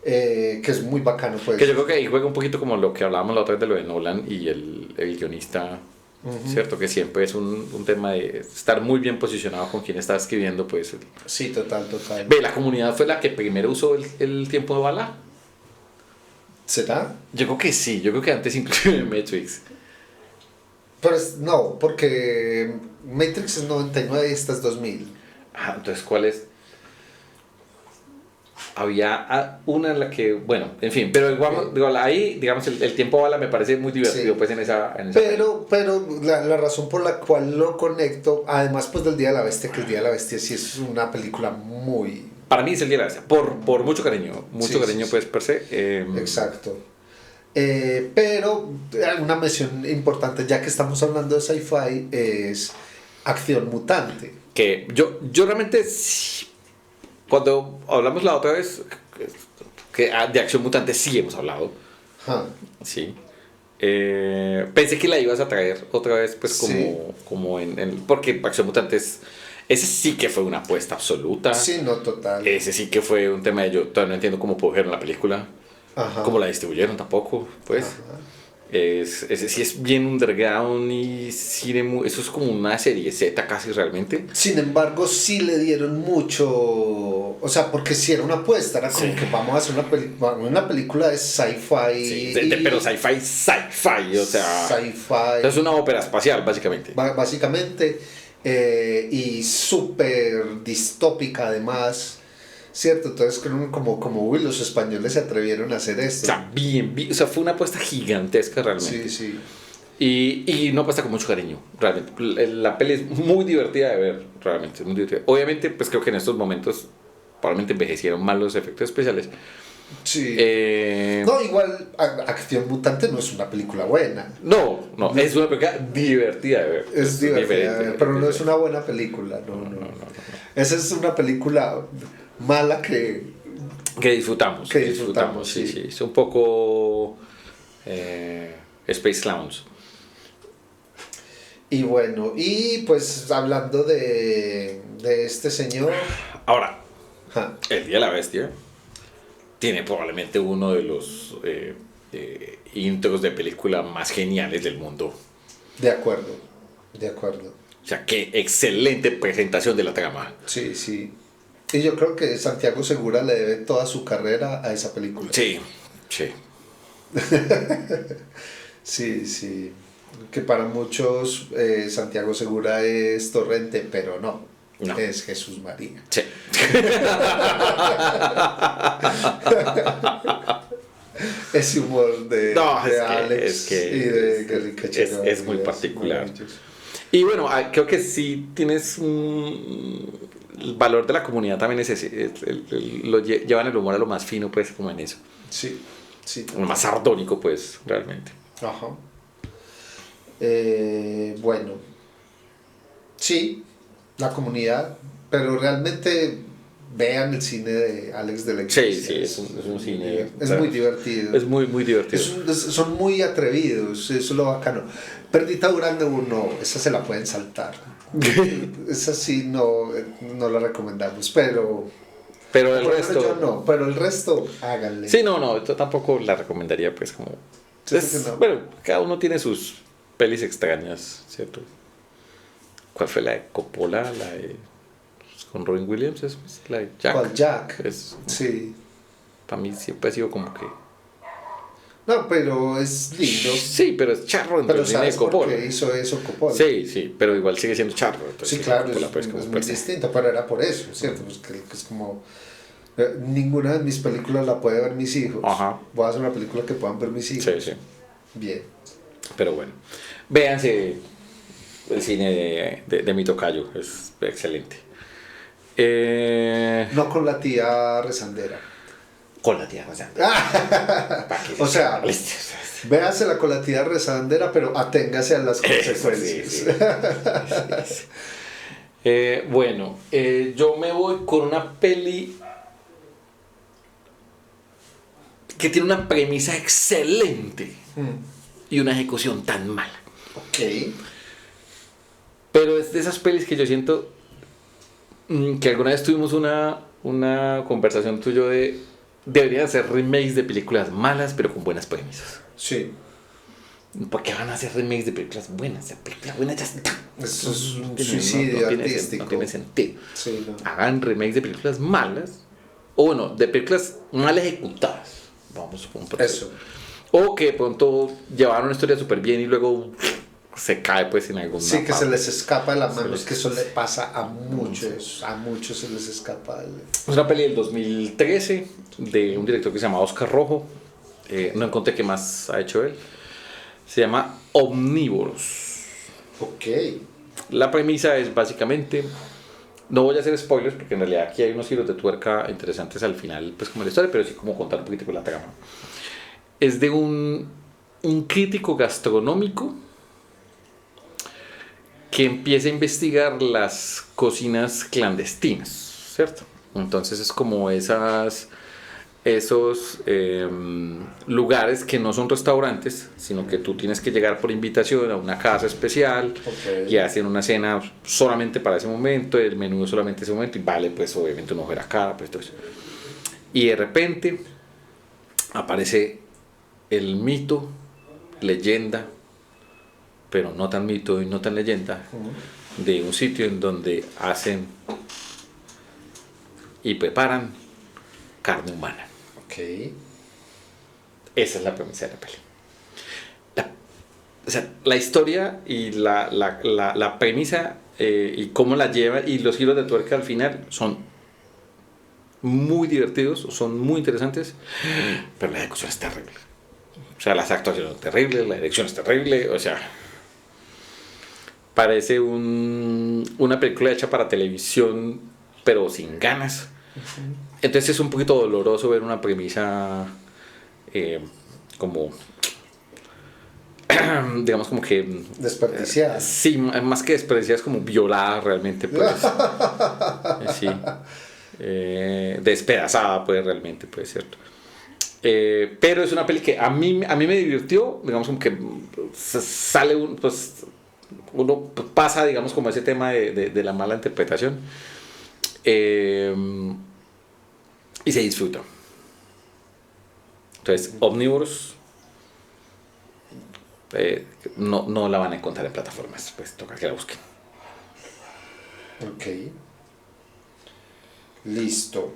Que es muy bacano, pues.
Que yo creo que ahí juega un poquito como lo que hablábamos la otra vez de lo de Nolan y el guionista.
Ujú.
Cierto, que siempre es un tema de estar muy bien posicionado con quien está escribiendo, pues.
Sí, total.
Ve, la comunidad fue la que primero usó el tiempo de bala.
¿Será?
Yo creo que sí, yo creo que antes inclusive de Matrix.
Pero no, porque Matrix es 99 y esta es 2000.
Ah, entonces, ¿cuál es? Había una en la que, bueno, en fin, pero igual, digo, ahí, digamos, el tiempo bala me parece muy divertido,
Sí.
pues, en esa
Pero la razón por la cual lo conecto, además pues del Día de la Bestia, que el Día de la Bestia sí es una película muy...
Para mí es el Día de la Bestia, por mucho cariño,
Sí,
pues, per se.
Exacto. Pero una mención importante, ya que estamos hablando de sci-fi, es Acción Mutante.
Que yo realmente, sí, cuando hablamos la otra vez, que de Acción Mutante sí hemos hablado,
Ajá.
sí. Pensé que la ibas a traer otra vez, pues,
Sí.
como porque Acción Mutante ese sí que fue una apuesta absoluta.
Sí, no, total.
Ese sí que fue un tema de yo todavía no entiendo cómo produjeron la película,
Ajá.
cómo la distribuyeron tampoco, pues.
Ajá.
Sí es bien underground y eso es como una serie Z casi realmente.
Sin embargo, sí le dieron mucho, o sea, porque sí era una apuesta, era como
Sí.
que vamos a hacer una película de sci-fi.
Sí, pero sci-fi, o sea,
Sci-fi.
es una ópera espacial básicamente.
Básicamente, y súper distópica además, ¿cierto? Entonces, como uy, los españoles se atrevieron a hacer
O
esto.
sea, o sea, fue una apuesta gigantesca realmente.
Sí, sí.
Y una apuesta con mucho cariño, realmente. La peli es muy divertida de ver, realmente, es muy divertida. Obviamente, pues creo que en estos momentos probablemente envejecieron mal los efectos especiales.
Sí.
Eh,
No, igual Acción Mutante no es una película buena.
no, es una película divertida de ver.
Es divertida,
diferente,
pero no es una buena película. No. Esa es una película mala que
Que disfrutamos.
sí.
Sí. Es un poco Space Clowns.
Y bueno, y pues hablando de este señor,
Ahora,
ja,
El Día de la Bestia tiene probablemente uno de los intros de película más geniales del mundo.
de acuerdo, de acuerdo.
O sea, qué excelente presentación de la trama.
Sí, sí. Y yo creo que Santiago Segura le debe toda su carrera a esa película.
Sí.
Sí, sí. Que para muchos Santiago Segura es Torrente, pero no.
No.
Es Jesús María.
Sí.
Ese humor de,
No,
de Alex y de Guerrica Cherokee
es muy particular.
maravilloso.
Y bueno, creo que sí tienes el valor de la comunidad también es ese. Llevan el humor a lo más fino, pues, como en eso.
Sí, sí.
Lo más sardónico, pues, realmente.
Ajá. Bueno, sí, la comunidad, pero realmente vean el cine de Alex de la Iglesia.
Sí, es un cine.
Es muy divertido.
Es muy, muy divertido.
Son muy atrevidos, eso es lo bacano. Perdita Durango, no, esa se la pueden saltar. Esa sí no la recomendamos, pero
Pero el
por
resto.
yo no, pero el resto háganle.
Sí, no, yo tampoco la recomendaría, pues, como.
Sí, porque no.
Bueno, cada uno tiene sus pelis extrañas, ¿cierto? ¿Cuál fue la de Coppola? La de. Con Robin Williams, es la de Jack.
¿Cuál Jack?
Es,
Sí.
para mí siempre ha sido como que.
No, pero es lindo.
Sí, pero es charro entre
Pero
el cine de
¿sabes por
Coppola.
qué hizo eso Coppola?
Sí, pero igual sigue siendo charro. Entonces,
Sí, claro,
Coppola,
es,
pues, como
es muy
per se.
distinto, pero era por eso, ¿cierto? Pues que es como... ninguna de mis películas la puede ver mis hijos.
Ajá.
Voy a hacer una película que puedan ver mis hijos.
Sí.
Bien.
Pero bueno, véanse el cine de mi tocayo, es excelente.
No con la tía rezandera.
Con la tía Rosana.
O sea, véasela con la tía rezandera, pero aténgase a las consecuencias.
Sí. Bueno, yo me voy con una peli que tiene una premisa excelente y una ejecución tan mala.
Ok.
Pero es de esas pelis que yo siento que alguna vez tuvimos una conversación tuyo de deberían hacer remakes de películas malas pero con buenas premisas.
Sí.
¿Por qué van a hacer remakes de películas buenas? La película buena ya está.
Eso es un
No
suicidio
tiene
artístico.
no tiene sentido.
Sí, no.
Hagan remakes de películas malas o bueno, de películas mal ejecutadas. Vamos a un proceso.
Eso.
O que de pronto llevaron una historia súper bien y luego se cae pues en algún
Sí, que se les escapa de las manos,
les-
que eso le pasa a muchos se les escapa.
Es una peli del 2013 de un director que se llama Oscar Rojo. No encontré qué más ha hecho él. Se llama Omnívoros.
Ok.
La premisa es básicamente, no voy a hacer spoilers porque en realidad aquí hay unos giros de tuerca interesantes al final, pues como la historia, pero sí como contar un poquito la trama. Es de un crítico gastronómico que empieza a investigar las cocinas clandestinas, ¿cierto? Entonces es como esos lugares que no son restaurantes, sino que tú tienes que llegar por invitación a una casa especial
Ok.
y hacen una cena solamente para ese momento, el menú es solamente ese momento y vale pues obviamente una mujer a cara, pues todo eso. Y de repente aparece el mito leyenda, pero no tan mito y no tan leyenda, de un sitio en donde hacen y preparan carne humana.
Ok.
Esa es la premisa de la peli. O sea, la historia y la premisa y cómo la lleva y los giros de tuerca al final son muy divertidos, son muy interesantes, pero la ejecución es terrible. O sea, las actuaciones son terribles, la dirección es terrible, o sea, parece una película hecha para televisión, pero sin ganas. Entonces es un poquito doloroso ver una premisa como digamos como que
desperdiciada.
Sí, más que desperdiciada es como violada realmente, pues. Sí. Despedazada, pues realmente puede ser. Pero es una peli que a mí me divirtió, digamos como que sale pues uno pasa, digamos, como ese tema de la mala interpretación y se disfruta. Entonces, Omnivores no la van a encontrar en plataformas, pues toca que la busquen.
Ok. Listo.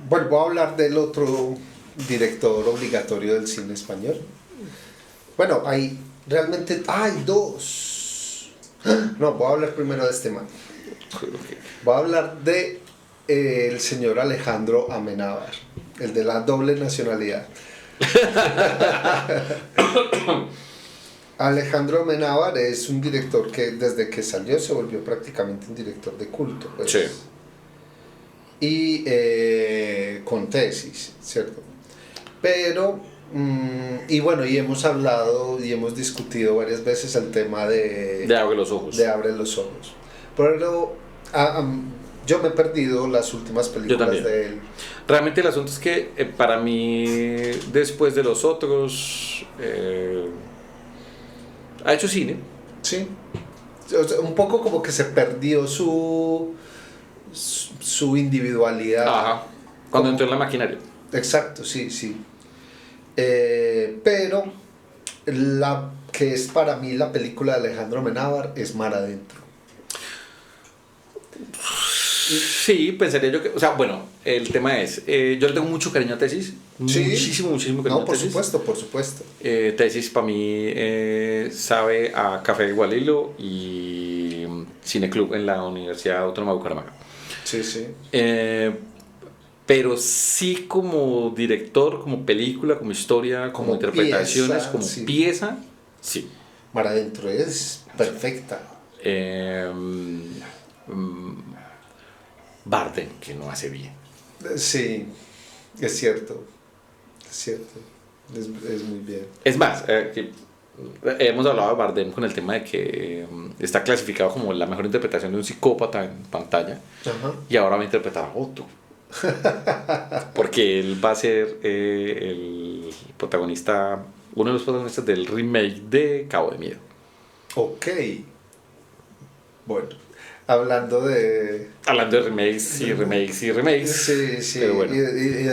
Bueno, voy a hablar del otro director obligatorio del cine español. Bueno, hay realmente hay dos. No, voy a hablar primero de este man. Voy a hablar de el señor Alejandro Amenábar, el de la doble nacionalidad. Alejandro Amenábar es un director que desde que salió se volvió prácticamente un director de culto, pues.
Sí.
Y con tesis, ¿cierto? Pero y bueno, y hemos hablado y hemos discutido varias veces el tema de
Abre los ojos.
de Abre los ojos. Pero yo me he perdido las últimas películas de él.
Realmente el asunto es que para mí, después de los otros, ha hecho cine.
Sí. O sea, un poco como que se perdió su individualidad.
Ajá. Cuando entró en la maquinaria.
Exacto, sí, sí. Pero la que es para mí la película de Alejandro Amenábar es Mar Adentro.
Sí, pensaría yo que, o sea, bueno, el tema es, yo le tengo mucho cariño a Tesis,
¿Sí?
muchísimo cariño
No,
a
por
Tesis.
supuesto, por supuesto.
Tesis para mí sabe a Café de Gualilo y Cineclub en la Universidad Autónoma de Bucaramanga.
Sí, sí.
Pero sí como director, como película, como historia, como interpretaciones,
pieza,
como
sí.
pieza, sí.
Mar Adentro es perfecta.
Bardem, que no hace bien.
Sí, es cierto. Es cierto. Es muy bien.
Es más, hemos hablado de Bardem con el tema de que está clasificado como la mejor interpretación de un psicópata en pantalla.
Ajá.
Y ahora va a interpretar a Otto. Porque él va a ser el protagonista, uno de los protagonistas del remake de Cabo de Miedo.
Ok. Bueno, hablando de
remakes y remakes y remakes.
Sí, sí.
Pero bueno.
Y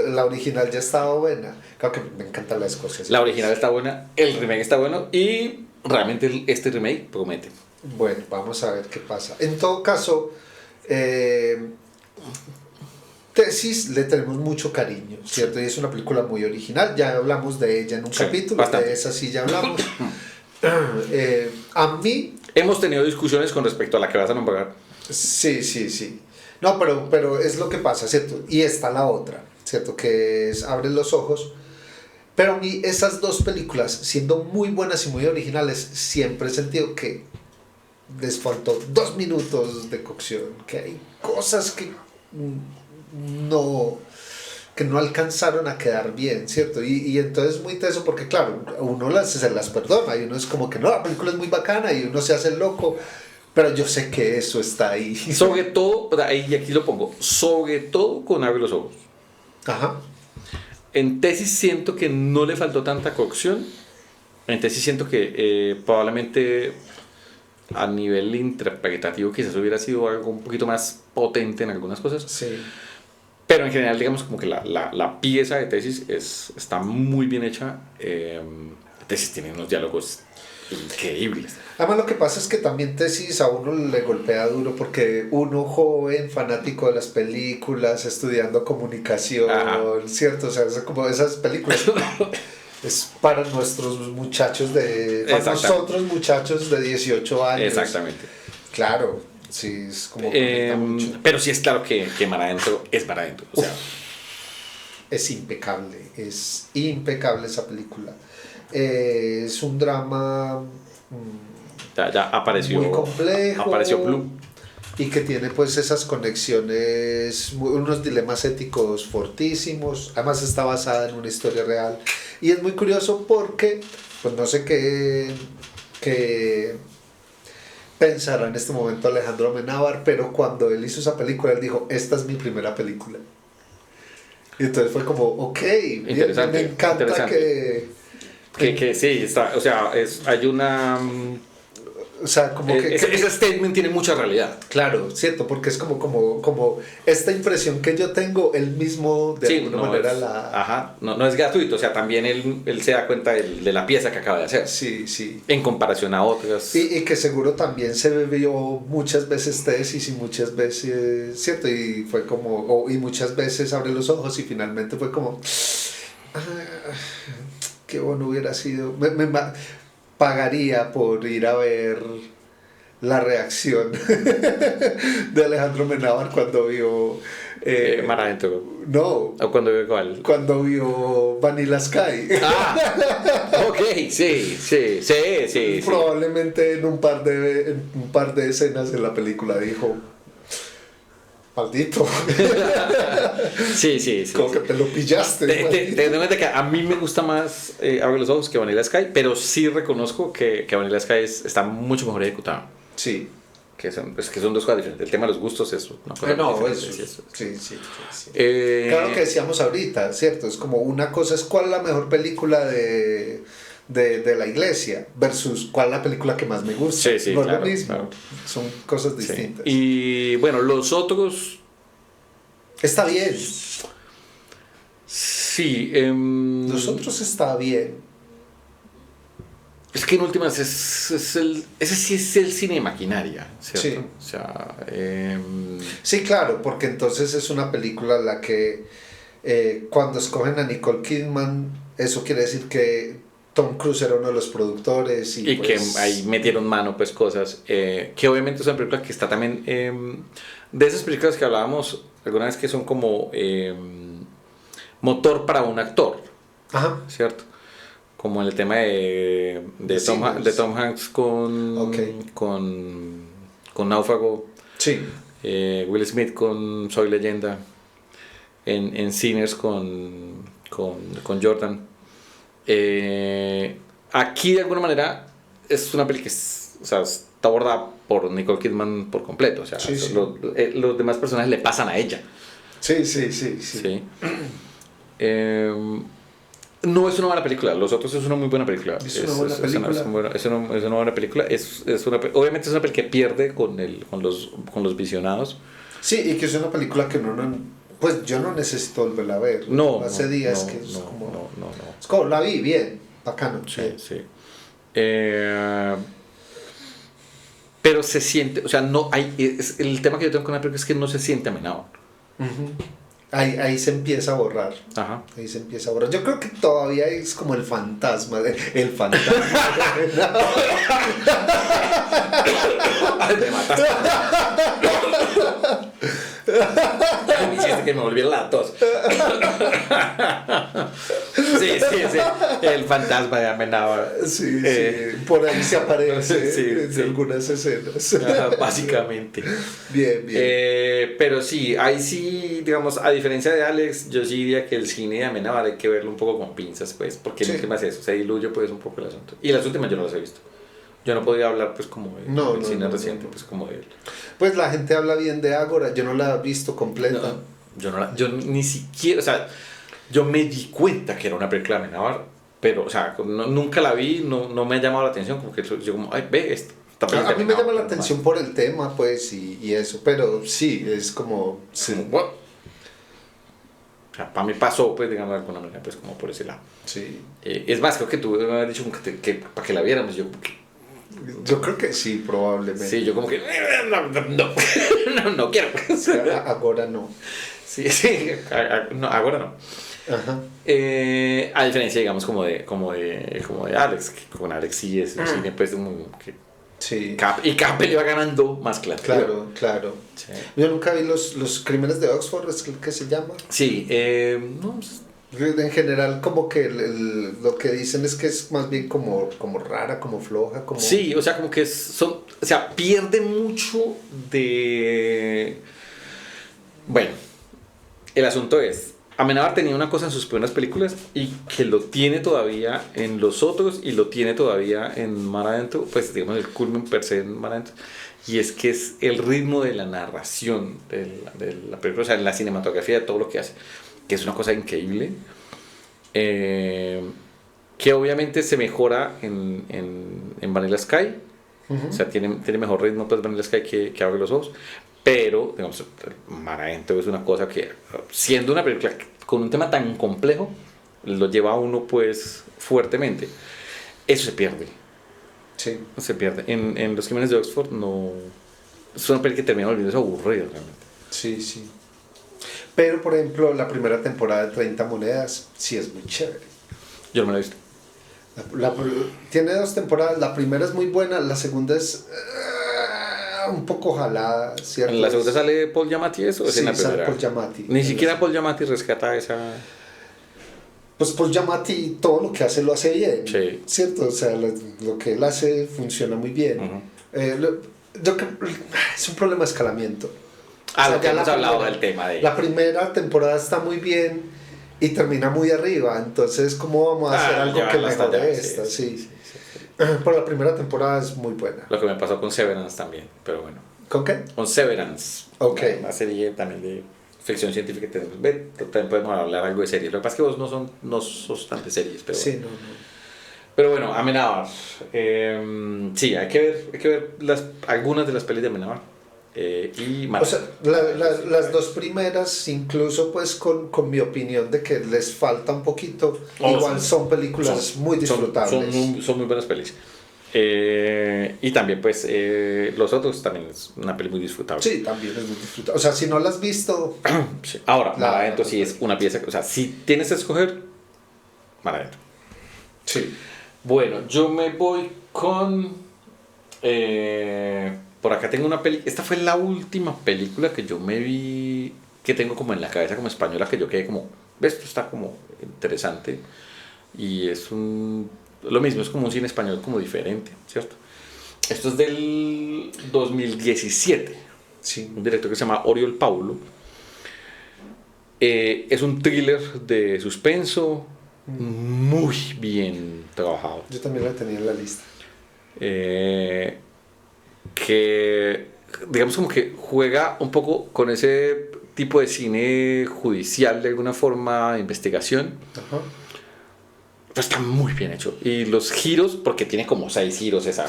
la original ya estaba buena. Claro que me encanta la Escocia.
La original está buena, el remake está bueno y realmente este remake promete.
Bueno, vamos a ver qué pasa. En todo caso, Tesis le tenemos mucho cariño, ¿cierto? Y es una película muy original. Ya hablamos de ella en un capítulo. Bastante. De esa sí ya hablamos. A mí...
Hemos tenido discusiones con respecto a la que vas a nombrar.
Sí, sí, sí. No, pero es lo que pasa, ¿cierto? Y está la otra, ¿cierto? Que es Abre los ojos. Pero a mí esas dos películas, siendo muy buenas y muy originales, siempre he sentido que les faltó 2 minutos de cocción. Que hay cosas que no alcanzaron a quedar bien, ¿cierto? Y entonces es muy teso porque, claro, uno se las perdona y uno es como que no, la película es muy bacana y uno se hace el loco, pero yo sé que eso está ahí.
Sobre todo, y aquí lo pongo, sobre todo con Abre los ojos.
Ajá.
En Tesis siento que no le faltó tanta cocción. En Tesis siento que probablemente a nivel interpretativo quizás hubiera sido algo un poquito más potente en algunas cosas.
Sí.
Pero en general, digamos, como que la pieza de tesis está muy bien hecha. La tesis tiene unos diálogos increíbles.
Además lo que pasa es que también Tesis a uno le golpea duro porque uno joven, fanático de las películas, estudiando comunicación,
Ajá.
¿cierto? O sea, es como esas películas es para nuestros muchachos para nosotros muchachos de 18 años.
Exactamente.
Claro, sí, es como conecta mucho.
Pero sí es claro que Mar Adentro es Mar Adentro. O sea,
Es impecable esa película. Es un drama
ya apareció.
muy complejo.
Apareció Blue.
Y que tiene pues esas conexiones, unos dilemas éticos fortísimos. Además está basada en una historia real. Y es muy curioso porque, pues no sé qué pensará en este momento Alejandro Amenábar, pero cuando él hizo esa película, él dijo, esta es mi primera película. Y entonces fue como, ok,
Interesante,
me encanta
interesante. Que sí, está, o sea, hay una...
O sea, como que...
ese statement tiene mucha realidad.
Claro, cierto, porque es como esta impresión que yo tengo, él mismo de alguna manera
Ajá, no es gratuito, o sea, también él se da cuenta de la pieza que acaba de hacer.
Sí, sí.
En comparación a otras.
Y que seguro también se bebió muchas veces tesis y muchas veces, ¿cierto? Y fue como, y muchas veces abre los ojos y finalmente fue como, qué bueno hubiera sido. Pagaría por ir a ver la reacción de Alejandro Amenábar cuando vio...
Mar Adentro.
No.
¿O cuando vio cuál?
Cuando vio Vanilla Sky.
Ok, sí.
Probablemente en un par de escenas en la película dijo... Maldito.
Sí.
Como que te lo pillaste.
Te doy cuenta que a mí me gusta más Abre los Ojos que Vanilla Sky, pero sí reconozco que Vanilla Sky está mucho mejor ejecutado.
Sí.
Que son dos cosas diferentes. El tema de los gustos es una cosa diferente.
Sí. Claro que decíamos ahorita, ¿cierto? Es como una cosa es cuál es la mejor película de la iglesia versus cuál es la película que más me gusta.
Sí,
no
claro,
es lo mismo.
Claro.
Son cosas distintas.
Y bueno, los otros...
Está bien.
Sí.
Los otros está bien.
Es que en últimas ese sí es el cine de maquinaria, ¿cierto?
Sí.
O sea,
Sí, claro, porque entonces es una película en la que cuando escogen a Nicole Kidman, eso quiere decir que Tom Cruise era uno de los productores y
pues, que ahí metieron mano pues cosas que obviamente es una película que está también de esas películas que hablábamos alguna vez que son como motor para un actor.
Ajá.
¿Cierto? Como en el tema de Tom Hanks con Náufrago.
Sí.
Will Smith con Soy Leyenda. En Sinners con Jordan. Aquí de alguna manera es una peli que está abordada por Nicole Kidman por completo. O sea,
sí.
Los demás personajes le pasan a ella.
Sí.
No es una mala película, Los Otros es una muy buena película.
Es una buena película.
Es una buena película. Obviamente es una película que pierde con los visionados.
Sí, y que es una película que uno no... Pues yo no necesito volverla a ver. Hace días que es como...
No.
Es como, la vi, bien, bacano.
Sí. Pero se siente, o sea, no hay... el tema que yo tengo con la película es que no se siente amenado.
Uh-huh. Ahí se empieza a borrar.
Ajá.
Ahí se empieza a borrar. Yo creo que todavía es como el fantasma. El fantasma.
Me mataste. Me hiciste que me volviera la tos. Sí. El fantasma de Amenábar.
Sí. Por ahí se aparece en algunas escenas.
Básicamente.
Bien.
Pero sí, ahí sí, digamos, a diferencia de Alex, yo sí diría que el cine de Amenábar hay que verlo un poco con pinzas, pues, porque en últimas eso, se diluye pues un poco el asunto. Y las últimas yo no las he visto. Yo no podía hablar pues como del cine reciente, pues como de él.
Pues la gente habla bien de Ágora, yo no la he visto completa.
Yo ni siquiera, o sea, yo me di cuenta que era una película de Amenábar, pero, o sea, nunca la vi, no me ha llamado la atención, como que yo como, ay, ve esto.
A mí me llama la atención por el tema, pues, y eso, pero sí, es como... Sí.
O sea, para mí pasó, pues, digamos, de alguna manera, pues, como por ese lado.
Sí.
Es más, creo que tú me habías dicho como que para que la viéramos.
Yo creo que sí, probablemente.
Sí, yo como que, no quiero.
Ahora no.
Sí, no, ahora no.
Ajá.
A diferencia, digamos, como de Alex, que con Alex sí es un cine, pues, que
Sí.
y cada peli va ganando más claro.
Claro.
Sí.
Yo nunca vi los crímenes de Oxford, ¿es que se llama?
Sí, no,
En general, como que lo que dicen es que es más bien como rara, como floja, como...
sí, o sea, como que o sea, pierde mucho de... Bueno, el asunto es, Amenábar tenía una cosa en sus primeras películas y que lo tiene todavía en los otros y lo tiene todavía en Mar Adentro, pues digamos el culmen per se en Mar Adentro, y es que es el ritmo de la narración de la película, o sea, la cinematografía de todo lo que hace, que es una cosa increíble, que obviamente se mejora en Vanilla Sky. O sea, tiene mejor ritmo pues Vanilla Sky que Abre los Ojos. Pero, digamos, Mar Adentro es una cosa que, siendo una película con un tema tan complejo, lo lleva a uno pues fuertemente. Eso se pierde.
Sí.
Se pierde. En Los Crímenes de Oxford no... Es una película que termina volviéndose aburrida realmente.
Sí. Pero, por ejemplo, la primera temporada de 30 monedas sí es muy chévere.
Yo no me la he visto.
Tiene 2 temporadas, la primera es muy buena, la segunda es un poco jalada, ¿cierto?
¿En la segunda sale Paul Giamatti eso? ¿O es en la
sale
primera?
Paul Giamatti.
Ni siquiera Paul Giamatti rescata esa...
Pues Paul Giamatti todo lo que hace lo hace bien,
Sí.
¿cierto? O sea, lo que él hace funciona muy bien. Es un problema de escalamiento. O sea,
lo que
ya
hemos hablado del tema de...
La primera temporada está muy bien y termina muy arriba, entonces ¿cómo vamos a hacer algo que mejore esta? Sí. Pero la primera temporada es muy buena.
Lo que me pasó con Severance también, pero bueno.
¿Con qué?
Con Severance.
Ok.
Una serie también de ficción científica que tenemos. También podemos hablar algo de series. Lo que pasa es que vos no sos tan de series, pero
Sí,
bueno.
no.
Pero bueno, Amenábar. Sí, hay que ver algunas de las pelis de Amenábar. Y
O sea, las 2 primeras, incluso pues con mi opinión de que les falta un poquito, igual son películas muy disfrutables.
Son muy buenas pelis. Y también pues Los Otros también es una peli muy disfrutable.
Sí, también es muy disfrutable. O sea, si no la has visto...
Sí. Ahora, Mar Adentro sí es una pieza, o sea, si tienes que escoger, Mar Adentro.
Sí.
Bueno, yo me voy con... por acá tengo una peli. Esta fue la última película que yo me vi, que tengo como en la cabeza como española, que yo quedé como, ¿ves? Esto está como interesante. Y es lo mismo, es como un cine español como diferente, ¿cierto? Esto es del 2017.
Sí.
Un director que se llama Oriol Paulo. Es un thriller de suspenso muy bien trabajado.
Yo también la tenía en la lista.
Que digamos como que juega un poco con ese tipo de cine judicial de alguna forma, de investigación.
Ajá.
Pero está muy bien hecho. Y los giros, porque tiene como 6 giros esa.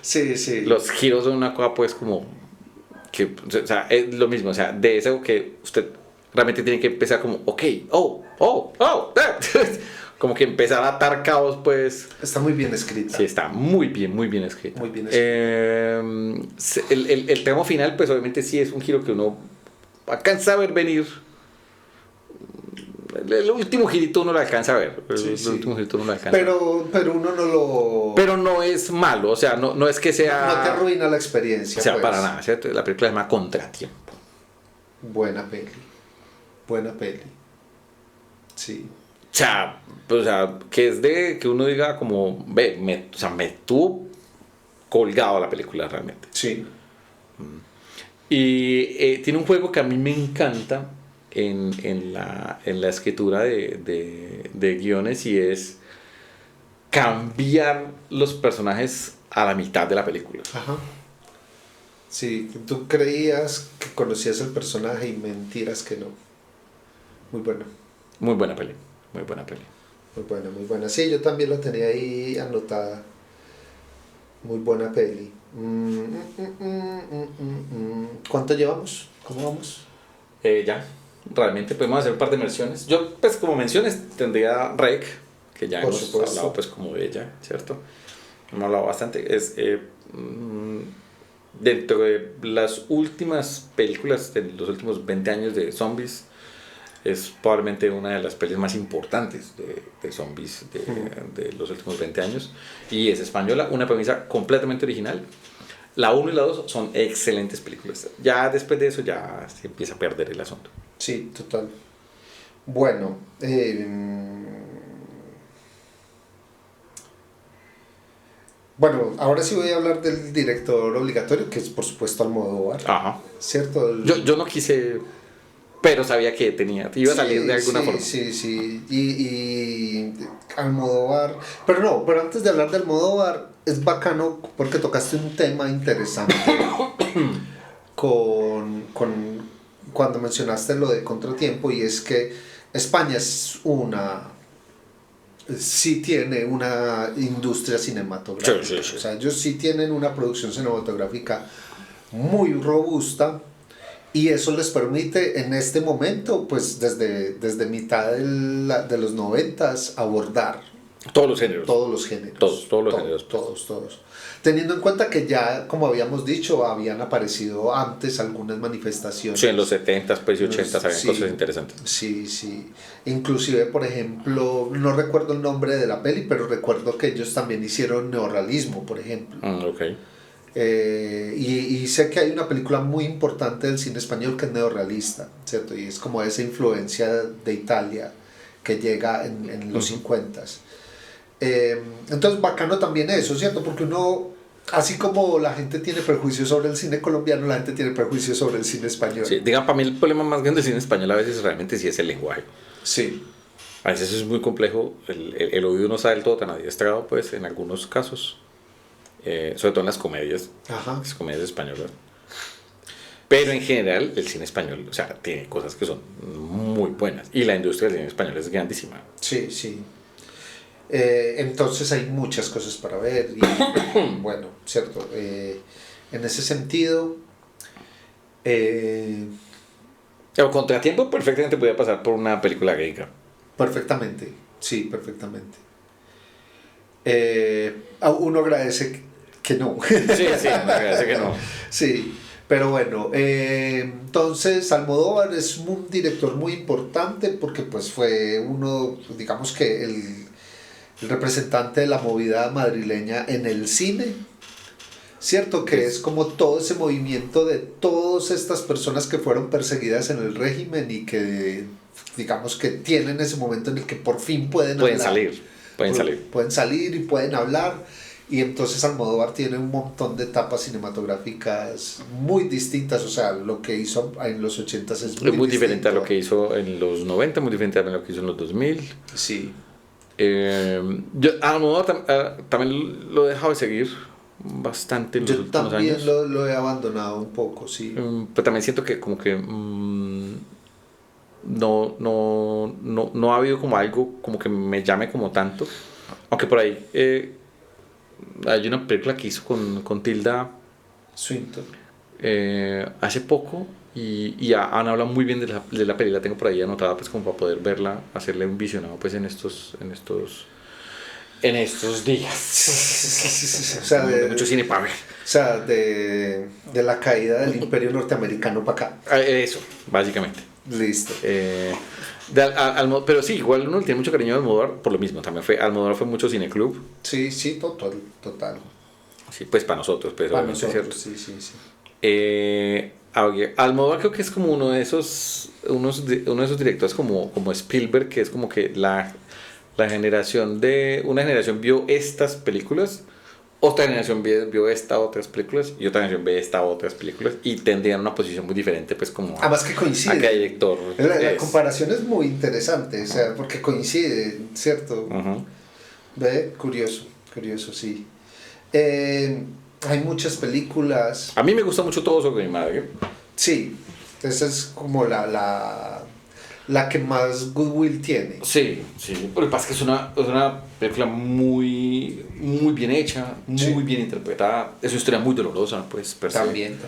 Sí.
Los giros son una cosa pues como que, o sea, es lo mismo, o sea, de eso que usted realmente tiene que empezar como, ok, como que empezar a atar cabos, pues.
Está muy bien escrita.
Sí, está muy bien escrita.
Muy bien escrita.
El tema final, pues obviamente sí es un giro que uno alcanza a ver venir. El último girito uno lo alcanza a ver. El último girito uno lo alcanza.
Pero uno no lo...
Pero no es malo, o sea, no es que sea...
No te arruina la experiencia.
O sea,
pues.
para nada, ¿cierto? La película se llama Contratiempo.
Buena peli. Sí.
O sea, que es de que uno diga como, me tuvo colgado la película realmente.
Sí.
Y tiene un juego que a mí me encanta en la escritura de guiones, y es cambiar los personajes a la mitad de la película.
Ajá. Sí, tú creías que conocías el personaje y mentiras que no. Muy bueno.
Muy buena peli. Muy buena.
Muy buena. Sí, yo también la tenía ahí anotada. Muy buena peli. ¿Cuánto llevamos? ¿Cómo vamos?
Ya. realmente podemos hacer un par de menciones. Yo, pues, como menciones, tendría Rec, que ya
Por
hemos
supuesto.
hablado, pues, como de ella, ¿cierto? Hemos hablado bastante. Dentro de las últimas películas de los últimos 20 años de zombies, es probablemente una de las pelis más importantes de zombies de los últimos 20 años. Y es española, una premisa completamente original. La 1 y la 2 son excelentes películas. Ya después de eso ya se empieza a perder el asunto.
Sí, total. Bueno, bueno, ahora sí voy a hablar del director obligatorio, que es por supuesto Almodóvar,
Ajá.
¿cierto?
Yo no quise, pero sabía que iba a salir de alguna forma.
Sí. Y Almodóvar. Pero antes de hablar de Almodóvar, es bacano porque tocaste un tema interesante cuando mencionaste lo de Contratiempo, y es que España sí tiene una industria cinematográfica.
Sí.
O sea, ellos sí tienen una producción cinematográfica muy robusta, y eso les permite en este momento, pues desde mitad de los 90s, abordar
Todos los géneros.
todos los géneros.
Todos los géneros.
Todos. Teniendo en cuenta que ya, como habíamos dicho, habían aparecido antes algunas manifestaciones.
Sí, en los 70s pues, y 80s había
Sí.
cosas interesantes.
Sí. Inclusive, por ejemplo, no recuerdo el nombre de la peli, pero recuerdo que ellos también hicieron neorrealismo, por ejemplo.
Ok.
Y sé que hay una película muy importante del cine español que es neorrealista, ¿cierto? Y es como esa influencia de Italia que llega en los 50s. Entonces, bacano también eso, ¿cierto? Porque uno, así como la gente tiene prejuicios sobre el cine colombiano, la gente tiene prejuicios sobre el cine español.
Sí, diga, para mí el problema más grande del cine español a veces realmente sí es el lenguaje.
Sí.
A veces es muy complejo, el oído no está del todo tan adiestrado, pues, en algunos casos. Sobre todo en las comedias,
Ajá.
las comedias españolas. Pero en general, el cine español, o sea, tiene cosas que son muy buenas. Y la industria del cine español es grandísima.
Sí. Entonces hay muchas cosas para ver. Y bueno, cierto. En ese sentido,
Pero Contratiempo perfectamente podía pasar por una película gringa.
perfectamente. Sí, perfectamente. Uno agradece que no.
Sí, me parece que no.
Sí, pero bueno, entonces Almodóvar es un director muy importante porque pues fue uno, digamos que el representante de la movida madrileña en el cine, ¿cierto? Que es como todo ese movimiento de todas estas personas que fueron perseguidas en el régimen y que, digamos que tienen ese momento en el que por fin pueden
salir.
Pueden salir y pueden hablar. Y entonces Almodóvar tiene un montón de etapas cinematográficas muy distintas. O sea, lo que hizo en los 80s es
muy diferente a lo que hizo en los 90, muy diferente a lo que hizo en los 2000.
Sí.
Yo Almodóvar también lo he dejado de seguir bastante en los últimos años.
Yo también lo he abandonado un poco, sí.
Pero también siento que como que no ha habido como algo como que me llame como tanto. Aunque por ahí hay una película que hizo con Tilda
Swinton.
hace poco y han hablado muy bien de la peli. La tengo por ahí anotada pues como para poder verla, hacerle un visionado pues en estos días.
O sea,
mucho cine para ver.
O sea, de la caída del imperio norteamericano para acá.
Eso, básicamente.
Listo.
Pero sí, igual uno le tiene mucho cariño a Almodóvar por lo mismo. También Almodóvar fue mucho cineclub.
Sí, total.
Sí, pues para nosotros, pues
Para
obviamente
nosotros,
es cierto.
sí.
Almodóvar creo que es como uno de esos directores como Spielberg, que es como que una generación vio estas películas, otra generación vio otras películas y otra generación ve otras películas y tendrían una posición muy diferente pues como
además que coincide.
a cada director.
La comparación es muy interesante, o sea, porque coincide, ¿cierto?
Uh-huh.
¿Ve? Curioso, sí. Hay muchas películas.
A mí me gusta mucho Todo sobre mi madre.
Sí, esa es como la que más goodwill tiene.
Sí. Lo que pasa es que es una película muy bien hecha, muy bien interpretada. Es una historia muy dolorosa, pues, per se.
También.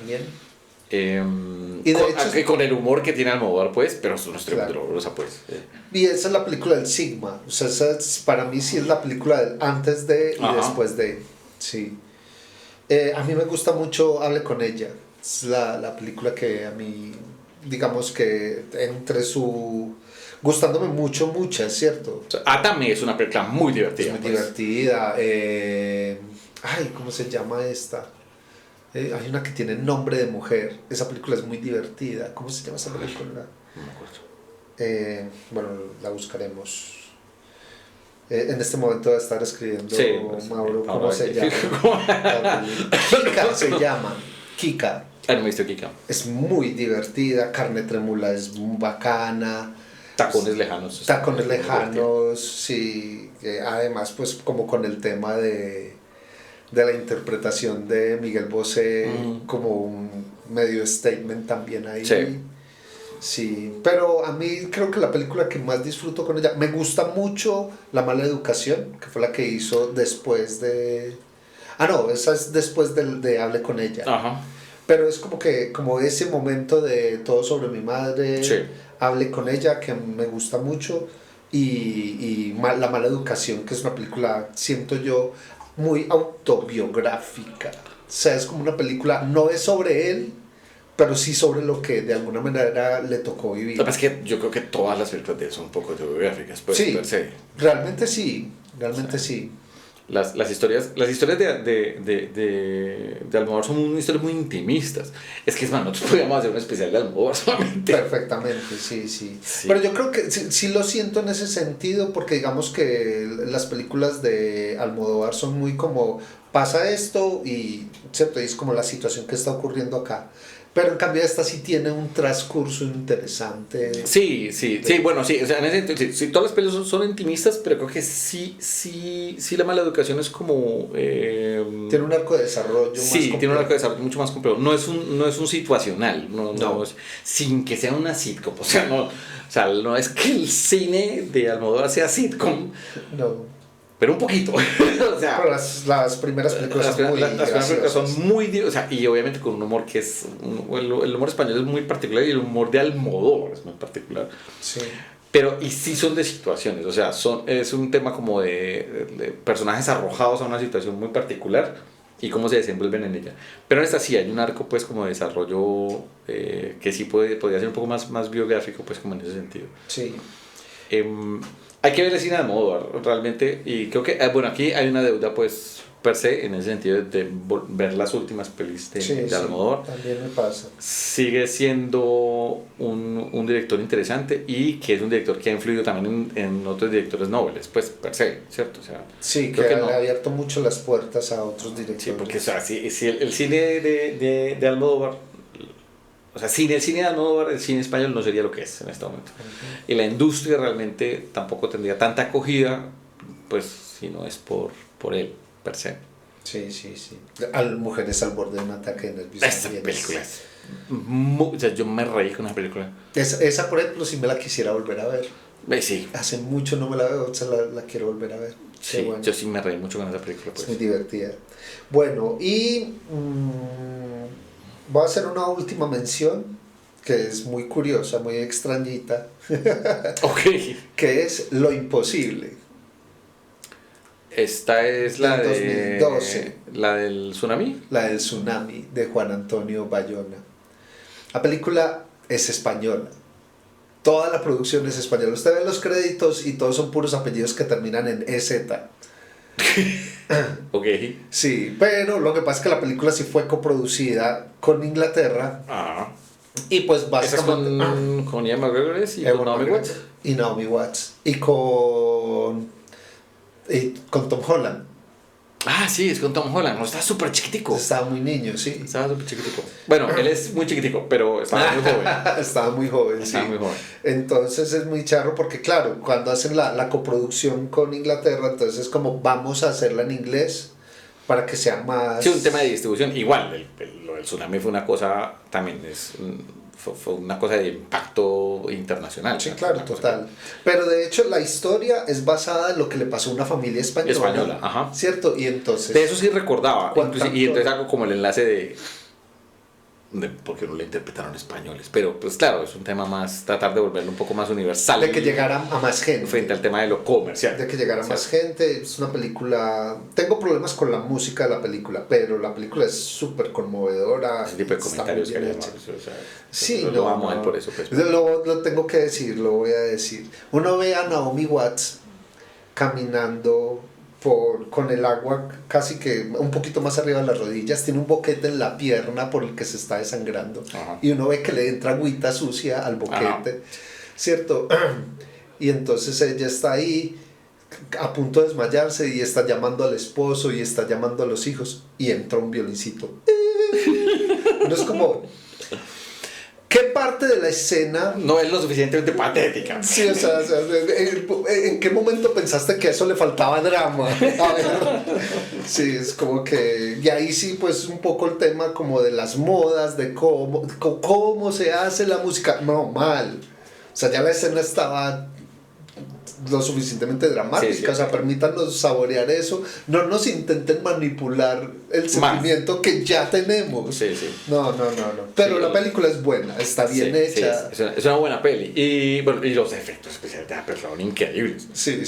Y de hecho,
con el humor que tiene Almodóvar, pues, pero no es tremendo dolorosa, pues.
Y esa es la película del Sigma. O sea, para mí sí es la película del antes de y
Ajá.
después de. Sí. A mí me gusta mucho Hable con ella. Es la película que a mí, digamos que entre su... Gustándome mucho, mucha, ¿cierto?
O sea, también es una película muy divertida.
Es muy
pues.
divertida. Ay, ¿cómo se llama esta? Hay una que tiene nombre de mujer. Esa película es muy divertida. ¿Cómo se llama esa película?
No me acuerdo.
Bueno, la buscaremos. En este momento va a estar escribiendo
Sí, pues,
Mauro, ¿cómo se
aquí.
llama? Kika se llama. Kika.
Ah, no me he visto Kika.
Es muy divertida. Carne Trémula es muy bacana.
Tacones lejanos.
Tacones
Es muy divertida.
lejanos, sí. Además, pues como con el tema de la interpretación de Miguel Bosé, como un medio statement también ahí.
Sí.
Sí, pero a mí creo que la película que más disfruto con ella, me gusta mucho La Mala Educación, que fue la que hizo después de... Ah, no, esa es después de Hable con ella.
Ajá.
Pero es como que, como ese momento de Todo sobre mi madre,
Sí.
Hable con ella, que me gusta mucho, y La Mala Educación, que es una película, siento yo, muy autobiográfica. O sea, es como una película, no es sobre él, pero sí sobre lo que de alguna manera le tocó vivir.
Lo que pasa es que yo creo que todas las películas de él son un poco autobiográficas, pues,
Sí.
per se.
Realmente sí, realmente sí.
Las historias de Almodóvar son historias muy intimistas. Es que, es más, nosotros podríamos hacer un especial de Almodóvar solamente.
Perfectamente, sí, sí,
Sí.
Pero yo creo que sí lo siento en ese sentido, porque digamos que las películas de Almodóvar son muy como, pasa esto y, ¿cierto? Y es como la situación que está ocurriendo acá. Pero en cambio esta sí tiene un transcurso interesante.
Sí, bueno, sí, o sea, en ese sentido, sí, todas las películas son intimistas, pero creo que sí, La Mala Educación es como...
Tiene un arco de desarrollo más
sí,
complejo.
tiene un arco de desarrollo mucho más complejo. No es un situacional,
No.
sin que sea una sitcom. O sea, no es que el cine de Almodóvar sea sitcom,
No.
pero un poquito. O sea,
Pero las primeras películas son muy
las primeras películas
graciosas.
son muy, o sea, y obviamente con un humor que es, el humor español es muy particular y el humor de Almodóvar es muy particular.
Sí.
Pero, y sí son de situaciones, o sea, es un tema como de personajes arrojados a una situación muy particular y cómo se desenvuelven en ella. Pero en esta sí hay un arco, pues, como de desarrollo que sí podría ser un poco más biográfico, pues, como en ese sentido.
Sí.
Hay que ver el cine de Almodóvar, realmente, y creo que, bueno, aquí hay una deuda, pues, per se, en ese sentido de ver las últimas pelis de Almodóvar.
También me pasa.
Sigue siendo un director interesante y que es un director que ha influido también en otros directores nobles, pues, per se, ¿cierto? O sea,
Sí,
creo
que
no.
le ha abierto mucho las puertas a otros directores.
Sí, porque, o sea, si el cine de Almodóvar, o sea, sin el cine de Almodóvar, el cine español no sería lo que es en este momento. Y la industria realmente tampoco tendría tanta acogida, pues, si no es por él, per se.
Sí. Mujeres al borde de un ataque de nervios.
Esta película es o sea, yo me reí con esa película.
Esa, por ejemplo, sí me la quisiera volver a ver.
Sí.
Hace mucho no me la veo, o sea, la quiero volver a ver.
Sí,
bueno.
yo sí me reí mucho con esa película. Pues.
Es muy divertida. Bueno, y voy a hacer una última mención que es muy curiosa, muy extrañita,
Ok.
que es Lo Imposible.
Esta es la
Del
de
2012.
la del tsunami.
La del tsunami de Juan Antonio Bayona. La película es española. Toda la producción es española. Usted ve los créditos y todos son puros apellidos que terminan en EZ.
Ok.
Sí, pero lo que pasa es que la película sí fue coproducida con Inglaterra.
Ah.
Y pues
Esa es
básicamente
con Ian McGregor y
Ewan
con Naomi
McGregor
Watts.
y Naomi Watts. Y con Tom Holland.
Ah, sí, es con Tom Holland. No, está súper chiquitico.
Estaba muy niño, sí.
Estaba súper chiquitico. Bueno, él es muy chiquitico, pero estaba muy joven.
Estaba muy joven,
Estaba
sí.
muy joven.
Entonces es muy charro porque, claro, cuando hacen la coproducción con Inglaterra, entonces es como vamos a hacerla en inglés para que sea más...
Sí, un tema de distribución. Igual, lo del tsunami fue una cosa, también fue una cosa de impacto internacional.
Sí,
¿no?
claro,
Una cosa
total. Pero de hecho la historia es basada en lo que le pasó a una familia española.
Española, ajá.
¿Cierto? Y entonces...
De eso sí recordaba.
¿Cuánto?
Y entonces hago como el enlace de porque no lo interpretaron españoles. Pero pues claro, es un tema más, tratar de volverlo un poco más universal.
De que llegara a más gente.
Frente al tema de lo comercial.
De que llegara a más gente. Es una película... Tengo problemas con la música de la película, pero la película es súper conmovedora.
Ese tipo de comentarios que haríamos.
Sí,
lo vamos a ver por eso. Pues.
Lo tengo que decir, lo voy a decir. Uno ve a Naomi Watts caminando con el agua casi que un poquito más arriba de las rodillas, tiene un boquete en la pierna por el que se está desangrando. Ajá. Y uno ve que le entra agüita sucia al boquete. Ajá. ¿Cierto? Y entonces ella está ahí a punto de desmayarse y está llamando al esposo y está llamando a los hijos y entra un violincito. No es como... ¿Qué parte de la escena
no es lo suficientemente patética?
Sí, o sea, ¿en qué momento pensaste que a eso le faltaba drama? A ver, sí, es como que... Y ahí sí, pues, un poco el tema como de las modas, de cómo se hace la música. No, mal. O sea, ya la escena estaba lo suficientemente dramática, sí, sí. O sea, permítanos saborear eso, no nos intenten manipular el sentimiento que ya tenemos.
Sí, sí.
No. Pero sí, la película es buena, está bien hecha.
Sí, es una buena peli. Y, bueno, y los efectos especiales de la persona son increíbles.
Sí.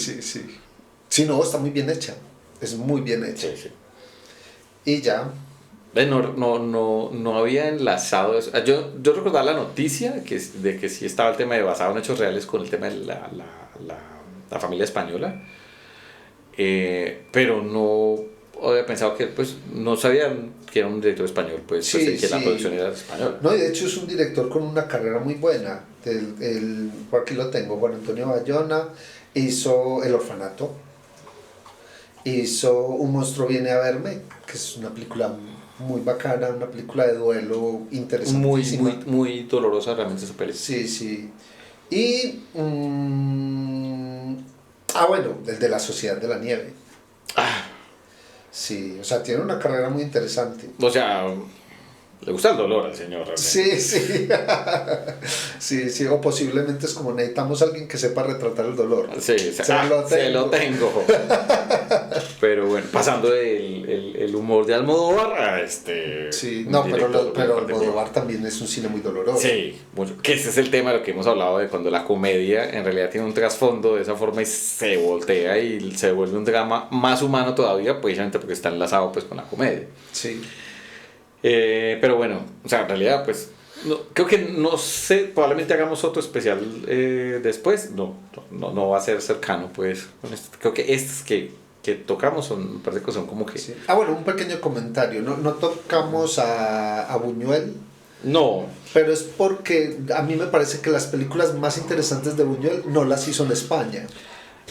Sí, no, está muy bien hecha. Es muy bien hecha.
Sí.
Y ya.
No había enlazado eso. Yo recordaba la noticia de que sí estaba el tema de basado en hechos reales con el tema de la familia española, pero no había pensado que, pues, no sabía que era un director español, pues, que la producción era española.
No, y de hecho es un director con una carrera muy buena. Por aquí lo tengo, Juan Antonio Bayona, hizo El Orfanato, hizo Un monstruo viene a verme, que es una película muy bacana, una película de duelo interesantísima.
Muy dolorosa realmente esa película.
Sí. Y bueno, el de La Sociedad de la Nieve. Sí, o sea, tiene una carrera muy interesante.
O sea, le gusta el dolor al señor realmente.
Sí, o posiblemente es como necesitamos a alguien que sepa retratar el dolor.
Sí, se lo tengo. Pero bueno, pasando el humor de Almodóvar a este...
Sí, no, pero Almodóvar también es un cine muy doloroso.
Sí, mucho. Que ese es el tema de lo que hemos hablado, de cuando la comedia en realidad tiene un trasfondo de esa forma y se voltea y se vuelve un drama más humano todavía, precisamente porque está enlazado pues con la comedia.
Sí.
Pero bueno, o sea, en realidad pues creo que no sé, probablemente hagamos otro especial después, no va a ser cercano pues, creo que estos que tocamos me parece que son como que...
Sí. Bueno, un pequeño comentario, no tocamos a Buñuel.
No.
Pero es porque a mí me parece que las películas más interesantes de Buñuel no las hizo en España.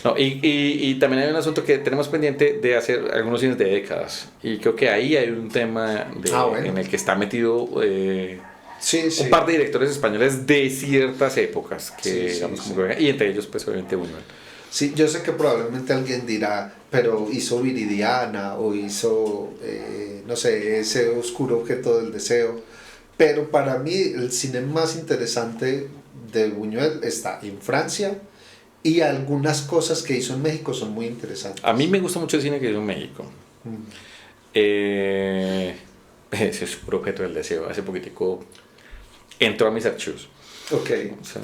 No, y también hay un asunto que tenemos pendiente de hacer algunos cines de décadas, y creo que ahí hay un tema en el que está metido un par de directores españoles de ciertas épocas y entre ellos pues obviamente Buñuel.
Sí, yo sé que probablemente alguien dirá, pero hizo Viridiana o hizo, no sé, Ese oscuro objeto del deseo, pero para mí el cine más interesante de Buñuel está en Francia. Y algunas cosas que hizo en México son muy interesantes.
A mí me gusta mucho el cine que hizo en México. Ese es un objeto del deseo. Hace poquitico entró a mis archivos.
Ok.
O sea,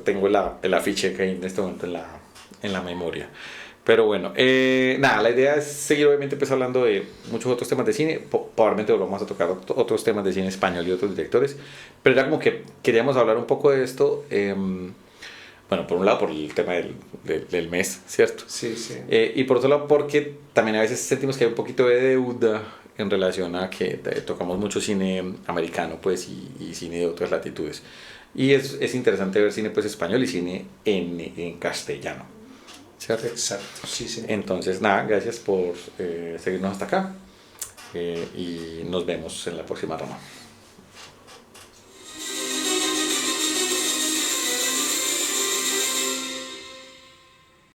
tengo el afiche que hay en este momento en la memoria. Pero bueno, la idea es seguir obviamente pues hablando de muchos otros temas de cine. Probablemente vamos a tocar otros temas de cine español y otros directores. Pero era como que queríamos hablar un poco de esto. Bueno, por un lado por el tema del mes, ¿cierto?
Sí.
Y por otro lado porque también a veces sentimos que hay un poquito de deuda en relación a que tocamos mucho cine americano pues y cine de otras latitudes. Y es interesante ver cine pues español y cine en castellano, ¿cierto?
Exacto, sí.
Entonces, gracias por seguirnos hasta acá y nos vemos en la próxima rama.